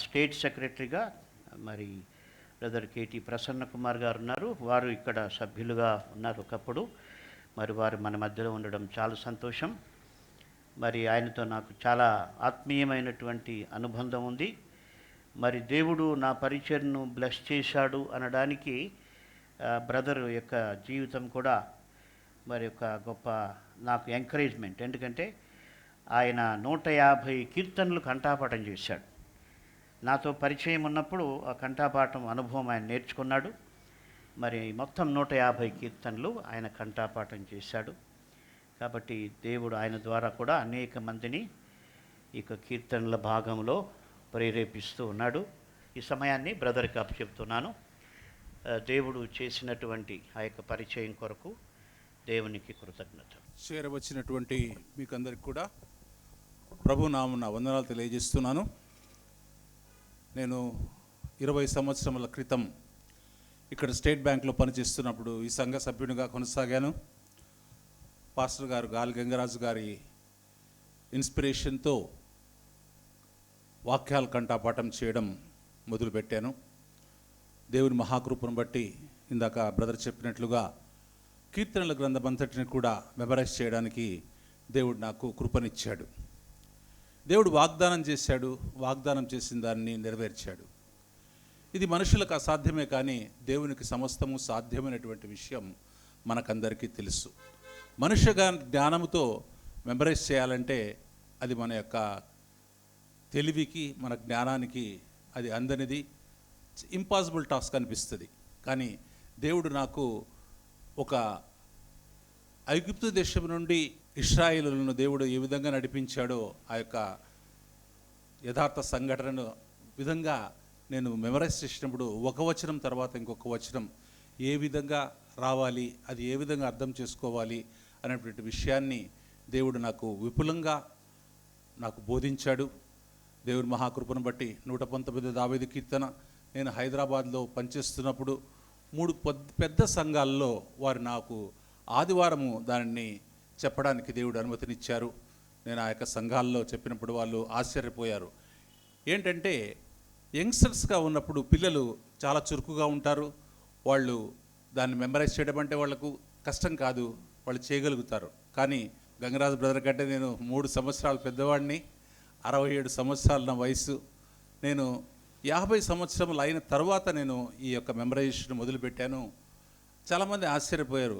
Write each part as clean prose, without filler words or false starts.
State సెక్రటరీగా మరి brother KT Prasanna Kumar గారు ఉన్నారు. వారు ఇక్కడ సభ్యులుగా ఉన్నారు ఒకప్పుడు. మరి వారు మన మధ్యలో ఉండడం చాలా సంతోషం. మరి ఆయనతో నాకు చాలా ఆత్మీయమైనటువంటి అనుబంధం ఉంది. మరి దేవుడు నా పరిచర్ను బ్లెస్ చేశాడు అనడానికి బ్రదర్ యొక్క జీవితం కూడా మరి ఒక గొప్ప నాకు ఎంకరేజ్మెంట్. ఎందుకంటే ఆయన 150 కీర్తనలు కంఠాపాఠం చేశాడు. నాతో పరిచయం ఉన్నప్పుడు ఆ కంఠాపాఠం అనుభవం ఆయన నేర్చుకున్నాడు. మరి మొత్తం 150 కీర్తనలు ఆయన కంఠాపాఠం చేశాడు. కాబట్టి దేవుడు ఆయన ద్వారా కూడా అనేక మందిని ఈ కీర్తనల భాగంలో ప్రేరేపిస్తూ ఉన్నాడు. ఈ సమయాన్ని బ్రదర్కి అప్పచెప్తున్నాను. దేవుడు చేసినటువంటి ఆ యొక్క పరిచయం కొరకు దేవునికి కృతజ్ఞత. చేరవచ్చినటువంటి మీకందరికి కూడా ప్రభు నామమున వందనాలు తెలియజేస్తున్నాను. నేను 20 సంవత్సరముల క్రితం ఇక్కడ స్టేట్ బ్యాంక్లో పనిచేస్తున్నప్పుడు ఈ సంఘ సభ్యునిగా కొనసాగాను. పాస్టర్ గారు గాలి గంగరాజు గారి ఇన్స్పిరేషన్తో వాక్యాల కంఠాపాఠం చేయడం మొదలుపెట్టాను. దేవుని మహాకృపను బట్టి ఇందాక బ్రదర్ చెప్పినట్లుగా కీర్తనల గ్రంథం అంతటిని కూడా మెమరైజ్ చేయడానికి దేవుడు నాకు కృపనిచ్చాడు. దేవుడు వాగ్దానం చేశాడు, వాగ్దానం చేసిన దాన్ని నెరవేర్చాడు. ఇది మనుషులకు అసాధ్యమే, కానీ దేవునికి సమస్తము సాధ్యమైనటువంటి విషయం మనకందరికీ తెలుసు. మనుష్య జ్ఞానముతో మెమరైజ్ చేయాలంటే అది మన యొక్క తెలివికి, మన జ్ఞానానికి అది అందనిది, ఇంపాసిబుల్ టాస్క్ అనిపిస్తుంది. కానీ దేవుడు నాకు ఒక ఐగుప్తు దేశం నుండి ఇశ్రాయేలులను దేవుడు ఏ విధంగా నడిపించాడో ఆ యొక్క యథార్థ సంఘటనను విధంగా నేను మెమరైజ్ చేసినప్పుడు ఒక వచనం తర్వాత ఇంకొక వచనం ఏ విధంగా రావాలి, అది ఏ విధంగా అర్థం చేసుకోవాలి అనేటువంటి విషయాన్ని దేవుడు నాకు విపులంగా నాకు బోధించాడు. దేవుని మహాకృపను బట్టి 119 దావీదు కీర్తన నేను హైదరాబాద్లో పనిచేస్తున్నప్పుడు 3 పెద్ద సంఘాల్లో వారు నాకు ఆదివారము దానిని చెప్పడానికి దేవుడు అనుమతినిచ్చారు. నేను ఆ యొక్క సంఘాల్లో చెప్పినప్పుడు వాళ్ళు ఆశ్చర్యపోయారు. ఏంటంటే యంగ్స్టర్స్గా ఉన్నప్పుడు పిల్లలు చాలా చురుకుగా ఉంటారు. వాళ్ళు దాన్ని మెమరైజ్ చేయడం అంటే వాళ్లకు కష్టం కాదు, వాళ్ళు చేయగలుగుతారు. కానీ గంగరాజు బ్రదర్ కంటే నేను 3 సంవత్సరాలు పెద్దవాడిని, 67 సంవత్సరాలు నా వయసు. నేను 50 సంవత్సరములు అయిన తర్వాత నేను ఈ యొక్క మెమరైజేషన్ మొదలుపెట్టాను. చాలామంది ఆశ్చర్యపోయారు,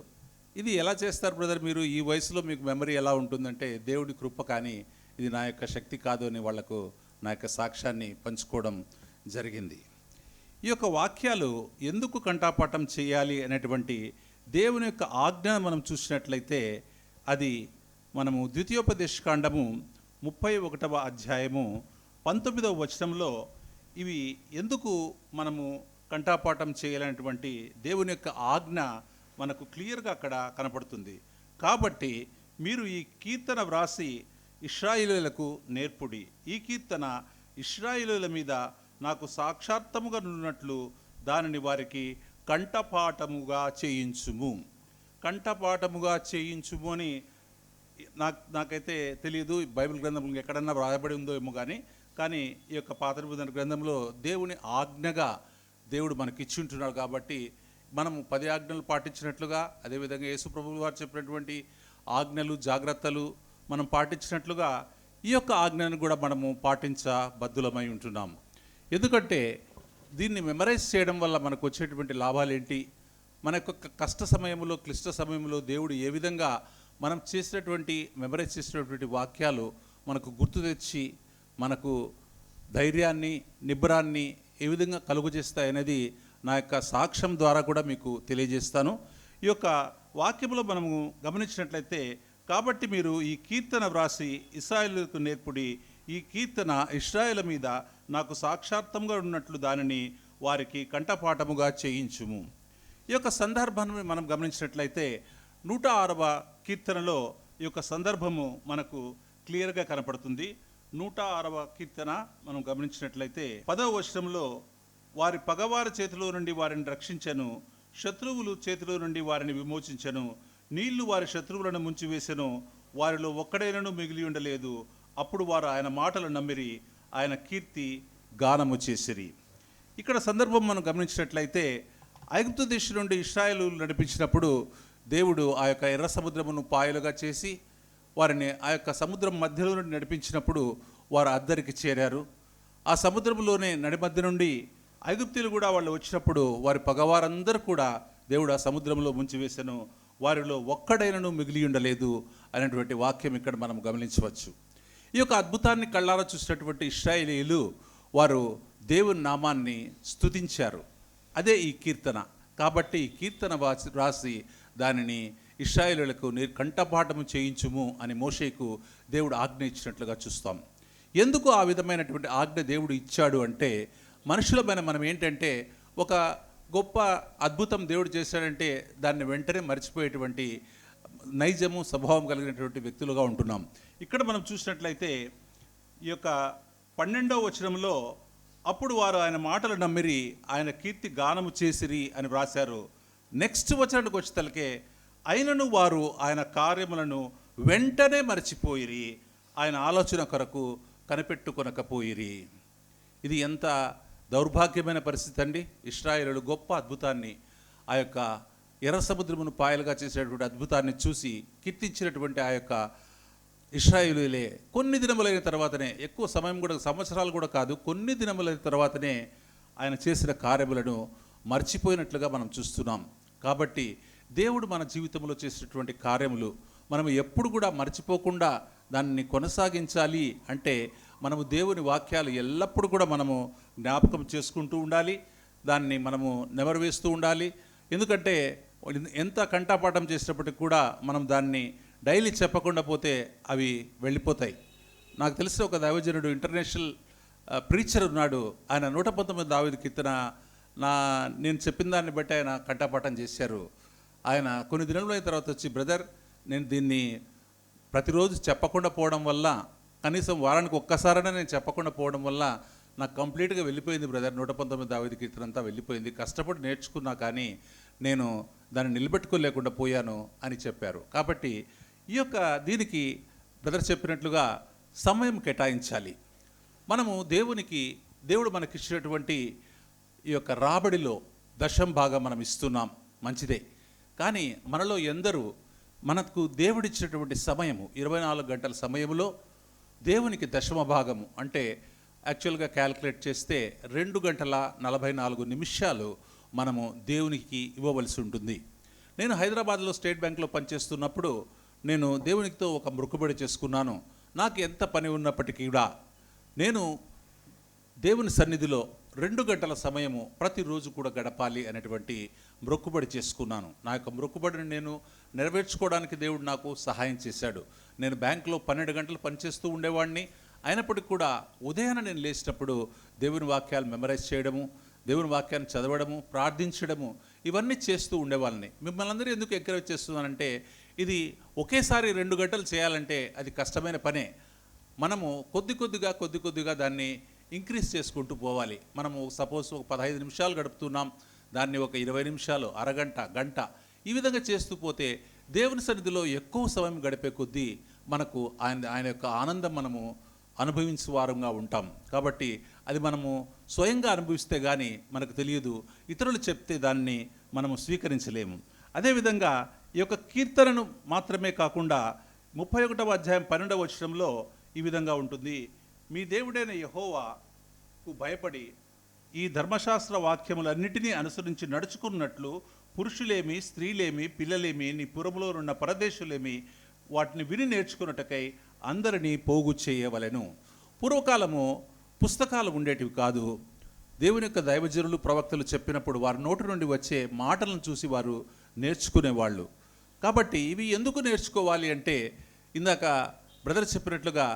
ఇది ఎలా చేస్తారు బ్రదర్ మీరు, ఈ వయసులో మీకు మెమరీ ఎలా ఉంటుందంటే దేవుడి కృప, కానీ ఇది నా యొక్క శక్తి కాదు అని వాళ్లకు నా యొక్క సాక్ష్యాన్ని పంచుకోవడం జరిగింది. ఈ యొక్క వాక్యాలు ఎందుకు కంఠాపాఠం చేయాలి అనేటువంటి దేవుని యొక్క ఆజ్ఞను మనం చూసినట్లయితే అది మనము ద్వితీయోపదేశకాండము 31వ అధ్యాయము 19వ వచనంలో ఇవి ఎందుకు మనము కంఠాపాఠం చేయాలనేటువంటి దేవుని యొక్క ఆజ్ఞ మనకు క్లియర్గా అక్కడ కనపడుతుంది. కాబట్టి మీరు ఈ కీర్తన వ్రాసి ఇశ్రాయేలీయులకు నేర్పుడి. ఈ కీర్తన ఇశ్రాయేలీయుల మీద నాకు సాక్షాత్తముగా నున్నట్లు దానిని వారికి కంఠపాఠముగా చేయించుము. కంఠపాఠముగా చేయించుము అని నాకైతే తెలియదు, బైబిల్ గ్రంథంలో ఎక్కడన్నా వ్రాయబడి ఉందో ఏమో కానీ ఈ యొక్క పాత నిబంధన గ్రంథంలో దేవుని ఆజ్ఞగా దేవుడు మనకి ఇచ్చి ఉంటున్నాడు. కాబట్టి మనము 10 ఆజ్ఞలు పాటించినట్లుగా, అదేవిధంగా యేసు ప్రభువు వారు చెప్పినటువంటి ఆజ్ఞలు జాగ్రత్తలు మనం పాటించినట్లుగా ఈ యొక్క ఆజ్ఞను కూడా మనము పాటించబద్ధులమై ఉంటున్నాము. ఎందుకంటే దీన్ని మెమరైజ్ చేయడం వల్ల మనకు వచ్చేటువంటి లాభాలు ఏంటి, మన యొక్క కష్ట సమయంలో, క్లిష్ట సమయంలో దేవుడు ఏ విధంగా మనం చేసినటువంటి మెమరైజ్ చేసినటువంటి వాక్యాలు మనకు గుర్తు తెచ్చి మనకు ధైర్యాన్ని, నిబ్బరాన్ని ఏ విధంగా కలుగు చేస్తాయనేది నా యొక్క సాక్ష్యం ద్వారా కూడా మీకు తెలియజేస్తాను. ఈ యొక్క వాక్యంలో మనము గమనించినట్లయితే, కాబట్టి మీరు ఈ కీర్తన వ్రాసి ఇశ్రాయేలుకు నేర్పుడి. ఈ కీర్తన ఇశ్రాయేలు మీద నాకు సాక్షాత్తంగా ఉన్నట్లు దానిని వారికి కంఠపాఠముగా చేయించుము. ఈ యొక్క సందర్భాన్ని మనం గమనించినట్లయితే 106వ కీర్తనలో ఈ యొక్క సందర్భము మనకు క్లియర్గా కనపడుతుంది. 106వ కీర్తన మనం గమనించినట్లయితే 10వ వచనంలో వారి పగవారి చేతిలో నుండి వారిని రక్షించెను, శత్రువులు చేతిలో నుండి వారిని విమోచించెను. నీళ్లు వారి శత్రువులను ముంచివేసెను, వారిలో ఒక్కడైనను మిగిలి ఉండలేదు. అప్పుడు వారు ఆయన మాటలు నమ్మిరి, ఆయన కీర్తి గానము చేసిరి. ఇక్కడ సందర్భం మనం గమనించినట్లయితే ఐగుప్తు దేశం నుండి ఇశ్రాయేలు నడిపించినప్పుడు దేవుడు ఆ యొక్క ఎర్ర సముద్రమును పాయలుగా చేసి వారిని ఆ యొక్క సముద్రం మధ్యలో నుండి నడిపించినప్పుడు వారు అద్దరికి చేరారు. ఆ సముద్రంలోనే నడి మధ్య నుండి ఐగుప్తీయులు కూడా వాళ్ళు వచ్చినప్పుడు వారి పగవారందరూ కూడా దేవుడు ఆ సముద్రంలో ముంచివేసెను, వారిలో ఒక్కడైనను మిగిలి ఉండలేదు అనేటువంటి వాక్యం ఇక్కడ మనం గమనించవచ్చు. ఈ యొక్క అద్భుతాన్ని కళ్ళారా చూసినటువంటి ఇశ్రాయేలీయులు వారు దేవుని నామాన్ని స్తుతించారు. అదే ఈ కీర్తన. కాబట్టి ఈ కీర్తన రాసి దానిని ఇశ్రాయేలీయులకు కంఠపాఠము చేయించుము అని మోషేకు దేవుడు ఆజ్ఞ ఇచ్చినట్లుగా చూస్తాం. ఎందుకు ఆ విధమైనటువంటి ఆజ్ఞ దేవుడు ఇచ్చాడు అంటే, మనుషులమైన మనం ఏంటంటే ఒక గొప్ప అద్భుతం దేవుడు చేశాడంటే దాన్ని వెంటనే మర్చిపోయేటువంటి నైజము స్వభావం కలిగినటువంటి వ్యక్తులుగా ఉంటున్నాం. ఇక్కడ మనం చూసినట్లయితే ఈ యొక్క 12వ వచనంలో అప్పుడు వారు ఆయన మాటలు నమ్మిరి, ఆయన కీర్తి గానము చేసిరి అని వ్రాశారు. నెక్స్ట్ వచనానికి వచ్చేతలకే అయినను వారు ఆయన కార్యములను వెంటనే మర్చిపోయిరి, ఆయన ఆలోచన కొరకు కనిపెట్టుకొనకపోయిరి. ఇది ఎంత దౌర్భాగ్యమైన పరిస్థితి అండి. ఇశ్రాయేలు గొప్ప అద్భుతాన్ని, ఆ యొక్క ఎర్ర సముద్రమును పాయలుగా చేసేటువంటి అద్భుతాన్ని చూసి కీర్తించినటువంటి ఆ యొక్క ఇశ్రాయేలులే కొన్ని దినములైన తర్వాతనే, ఎక్కువ సమయం కూడా సంవత్సరాలు కూడా కాదు, కొన్ని దినములైన తర్వాతనే ఆయన చేసిన కార్యములను మర్చిపోయినట్లుగా మనం చూస్తున్నాం. కాబట్టి దేవుడు మన జీవితంలో చేసినటువంటి కార్యములు మనం ఎప్పుడు కూడా మర్చిపోకుండా దాన్ని కొనసాగించాలి అంటే మనము దేవుని వాక్యాలు ఎల్లప్పుడూ కూడా మనము జ్ఞాపకం చేసుకుంటూ ఉండాలి, దాన్ని మనము నెమరువేస్తూ ఉండాలి. ఎందుకంటే ఎంత కంఠపాఠం చేసినప్పటికీ కూడా మనం దాన్ని డైలీ చెప్పకుండా పోతే అవి వెళ్ళిపోతాయి. నాకు తెలిసిన ఒక దైవజనుడు, ఇంటర్నేషనల్ ప్రీచర్ ఉన్నాడు. ఆయన 119 దావీదు కీర్తన నేను చెప్పిన దాన్ని బట్టి ఆయన కంఠపాఠం చేశారు. ఆయన కొన్ని దినములైన తర్వాత వచ్చి, బ్రదర్ నేను దీన్ని ప్రతిరోజు చెప్పకుండా పోవడం వల్ల, కనీసం వారానికి ఒక్కసారైనా నేను చెప్పకుండా పోవడం వల్ల నాకు కంప్లీట్గా వెళ్ళిపోయింది బ్రదర్, 119 దావీదు కీర్తన అంతా వెళ్ళిపోయింది, కష్టపడి నేర్చుకున్నా కానీ నేను దాన్ని నిలబెట్టుకోలేకుండా పోయాను అని చెప్పారు. కాబట్టి ఈ యొక్క దీనికి బ్రదర్ చెప్పినట్లుగా సమయం కేటాయించాలి. మనము దేవుడు మనకిచ్చినటువంటి ఈ యొక్క రాబడిలో 10% మనం ఇస్తున్నాం, మంచిదే. కానీ మనలో ఎందరూ మనకు దేవుడిచ్చినటువంటి సమయము 24 గంటల సమయంలో దేవునికి 10% అంటే యాక్చువల్గా క్యాల్కులేట్ చేస్తే 2 గంటల 44 నిమిషాలు మనము దేవునికి ఇవ్వవలసి ఉంటుంది. నేను హైదరాబాద్లో స్టేట్ బ్యాంక్లో పనిచేస్తున్నప్పుడు నేను దేవునితో ఒక మొక్కుబడి చేసుకున్నాను. నాకు ఎంత పని ఉన్నప్పటికీ కూడా నేను దేవుని సన్నిధిలో 2 గంటల సమయము ప్రతిరోజు కూడా గడపాలి అనేటువంటి మొక్కుబడి చేసుకున్నాను. నా యొక్క మొక్కుబడిని నేను నెరవేర్చుకోవడానికి దేవుడు నాకు సహాయం చేశాడు. నేను బ్యాంకులో 12 గంటలు పనిచేస్తూ ఉండేవాడిని. అయినప్పటికీ కూడా ఉదయాన్నే నేను లేచినప్పుడు దేవుని వాక్యాలు మెమరైజ్ చేయడము, దేవుని వాక్యాన్ని చదవడము, ప్రార్థించడము, ఇవన్నీ చేస్తూ ఉండేవాళ్ళని. మిమ్మల్ని అందరూ ఎందుకు ఎంకరేజ్ చేస్తున్నానంటే, ఇది ఒకేసారి 2 గంటలు చేయాలంటే అది కష్టమైన పనే. మనము కొద్ది కొద్దిగా దాన్ని ఇంక్రీజ్ చేసుకుంటూ పోవాలి. మనము సపోజ్ ఒక 15 నిమిషాలు గడుపుతున్నాం, దాన్ని ఒక 20 నిమిషాలు, అరగంట, గంట, ఈ విధంగా చేస్తూ పోతే దేవుని సన్నిధిలో ఎక్కువ సమయం గడిపే కొద్దీ మనకు ఆయన యొక్క ఆనందం మనము అనుభవించే వారంగా ఉంటాం. కాబట్టి అది మనము స్వయంగా అనుభవిస్తే కానీ మనకు తెలియదు, ఇతరులు చెప్తే దాన్ని మనము స్వీకరించలేము. అదేవిధంగా ఈ యొక్క కీర్తనను మాత్రమే కాకుండా 31వ అధ్యాయం 12వ వచనంలో ఈ విధంగా ఉంటుంది. మీ దేవుడైన యెహోవాకు భయపడి ఈ ధర్మశాస్త్ర వాక్యములన్నిటినీ అనుసరించి నడుచుకున్నట్లు పురుషులేమి, స్త్రీలేమి, పిల్లలేమి, నీ పురములో ఉన్న పరదేశులేమి వాటిని విని నేర్చుకున్నటకై అందరినీ పోగు చేయవలెను. పూర్వకాలము పుస్తకాలు ఉండేటివి కాదు. దేవుని యొక్క దైవజనులు, ప్రవక్తలు చెప్పినప్పుడు వారి నోటి నుండి వచ్చే మాటలను చూసి వారు నేర్చుకునేవాళ్ళు. కాబట్టి ఇవి ఎందుకు నేర్చుకోవాలి అంటే, ఇందాక బ్రదర్ చెప్పినట్లుగా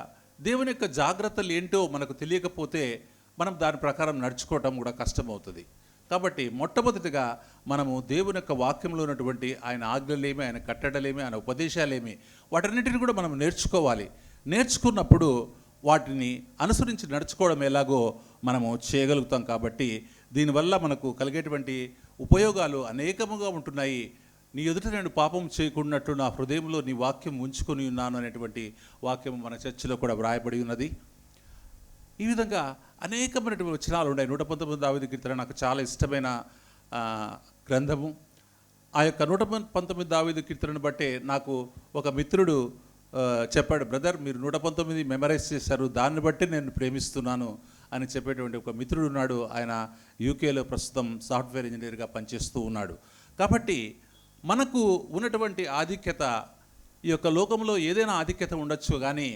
దేవుని యొక్క జాగ్రత్తలు ఏంటో మనకు తెలియకపోతే మనం దాని ప్రకారం నడుచుకోవటం కూడా కష్టమవుతుంది. కాబట్టి మొట్టమొదటిగా మనము దేవుని యొక్క వాక్యంలో ఉన్నటువంటి ఆయన ఆజ్ఞలేమి, ఆయన కట్టడలేమి, ఆయన ఉపదేశాలేమి, వాటన్నిటిని కూడా మనం నేర్చుకోవాలి. నేర్చుకున్నప్పుడు వాటిని అనుసరించి నడుచుకోవడం ఎలాగో మనము చేయగలుగుతాం. కాబట్టి దీనివల్ల మనకు కలిగేటువంటి ఉపయోగాలు అనేకముగా ఉంటున్నాయి. నీ ఎదుట నేను పాపం చేయకున్నట్టు నా హృదయంలో నీ వాక్యం ఉంచుకొని ఉన్నాను అనేటువంటి వాక్యం మన చర్చిలో కూడా వ్రాయబడి ఉన్నది. ఈ విధంగా అనేకమైనటువంటి వచనాలు ఉన్నాయి. 119 దావీదు కీర్తన నాకు చాలా ఇష్టమైన గ్రంథము. ఆ యొక్క 119 దావీదు కీర్తనను బట్టే నాకు ఒక మిత్రుడు చెప్పాడు, బ్రదర్ మీరు 119 మెమరైజ్ చేశారు, దాన్ని బట్టి నేను ప్రేమిస్తున్నాను అని చెప్పేటువంటి ఒక మిత్రుడు ఉన్నాడు. ఆయన యూకేలో ప్రస్తుతం సాఫ్ట్వేర్ ఇంజనీర్గా పనిచేస్తూ ఉన్నాడు. కాబట్టి మనకు ఉన్నటువంటి ఆధిక్యత, ఈ యొక్క లోకంలో ఏదైనా ఆధిక్యత ఉండొచ్చు, కానీ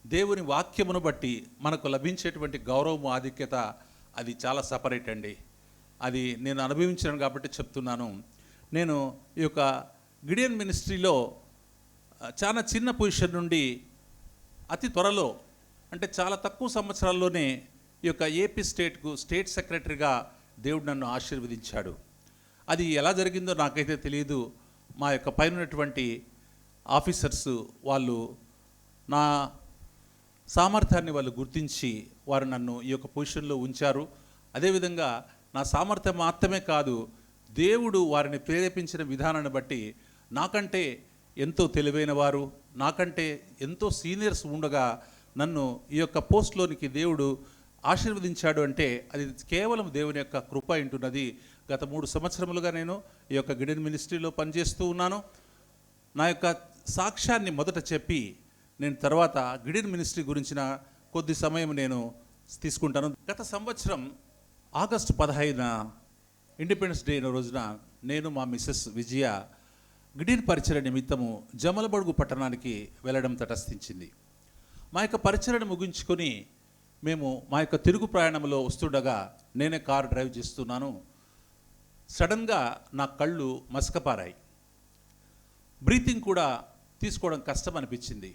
దేవుని వాక్యమును బట్టి మనకు లభించేటువంటి గౌరవము, ఆధిక్యత అది చాలా సపరేట్ అండి. అది నేను అనుభవించాను కాబట్టి చెప్తున్నాను. నేను ఈ యొక్క గిడియన్ మినిస్ట్రీలో చాలా చిన్న పొజిషన్ నుండి అతి త్వరలో, అంటే చాలా తక్కువ సంవత్సరాల్లోనే ఈ యొక్క ఏపీ స్టేట్ సెక్రటరీగా దేవుడు నన్ను ఆశీర్వదించాడు. అది ఎలా జరిగిందో నాకైతే తెలియదు. మా యొక్క పైన ఉన్నటువంటి ఆఫీసర్స్ వాళ్ళు నా సామర్థ్యాన్ని వాళ్ళు గుర్తించి వారు నన్ను ఈ యొక్క పొజిషన్లో ఉంచారు. అదేవిధంగా నా సామర్థ్యం మాత్రమే కాదు, దేవుడు వారిని ప్రేరేపించిన విధానాన్ని బట్టి నాకంటే ఎంతో తెలివైన వారు, నాకంటే ఎంతో సీనియర్స్ ఉండగా నన్ను ఈ యొక్క పోస్ట్లోనికి దేవుడు ఆశీర్వదించాడు అంటే అది కేవలం దేవుని యొక్క కృప ఉంటున్నది. గత 3 సంవత్సరములుగా నేను ఈ యొక్క గిడియన్ మినిస్ట్రీలో పనిచేస్తూ ఉన్నాను. నా యొక్క సాక్ష్యాన్ని మొదట చెప్పి నేను తర్వాత గిడియన్ మినిస్ట్రీ గురించిన కొద్ది సమయం నేను తీసుకుంటాను. గత సంవత్సరం ఆగస్టు 15న ఇండిపెండెన్స్ డే రోజున నేను మా మిస్సెస్ విజయ గిడియన్ పరిచర్య నిమిత్తము జమలబడుగు పట్టణానికి వెళ్ళడం తటస్థించింది. మా యొక్క పరిచర్యను ముగించుకొని మేము మా యొక్క తిరుగు ప్రయాణంలో వస్తుండగా నేనే కారు డ్రైవ్ చేస్తున్నాను. సడన్గా నా కళ్ళు మసకపారాయి. బ్రీతింగ్ కూడా తీసుకోవడం కష్టం అనిపించింది.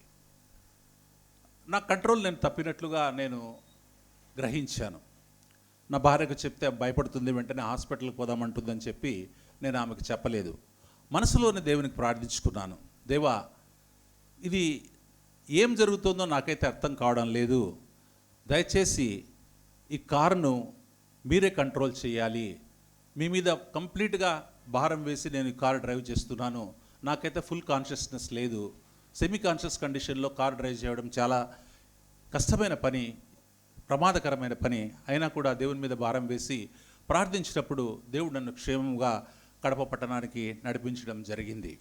నా కంట్రోల్ నేను తప్పినట్లుగా నేను గ్రహించాను. నా భార్యకు చెప్తే భయపడుతుంది, వెంటనే హాస్పిటల్కి పోదామంటుందని చెప్పి నేను ఆమెకు చెప్పలేదు. మనసులోనే దేవునికి ప్రార్థించుకున్నాను, దేవా ఇది ఏం జరుగుతుందో నాకైతే అర్థం కావడం లేదు, దయచేసి ఈ కారును మీరే కంట్రోల్ చేయాలి, మీ మీద కంప్లీట్గా భారం వేసి నేను ఈ కారు డ్రైవ్ చేస్తున్నాను, నాకైతే ఫుల్ కాన్షియస్నెస్ లేదు, సెమీ కాన్షియస్ కండిషన్లో కారు డ్రైవ్ చేయడం చాలా కష్టమైన పని, ప్రమాదకరమైన పని, అయినా కూడా దేవుని మీద భారం వేసి ప్రార్థించినప్పుడు దేవుడు నన్ను క్షేమంగా కడప పట్టణానికి నడిపించడం జరిగింది.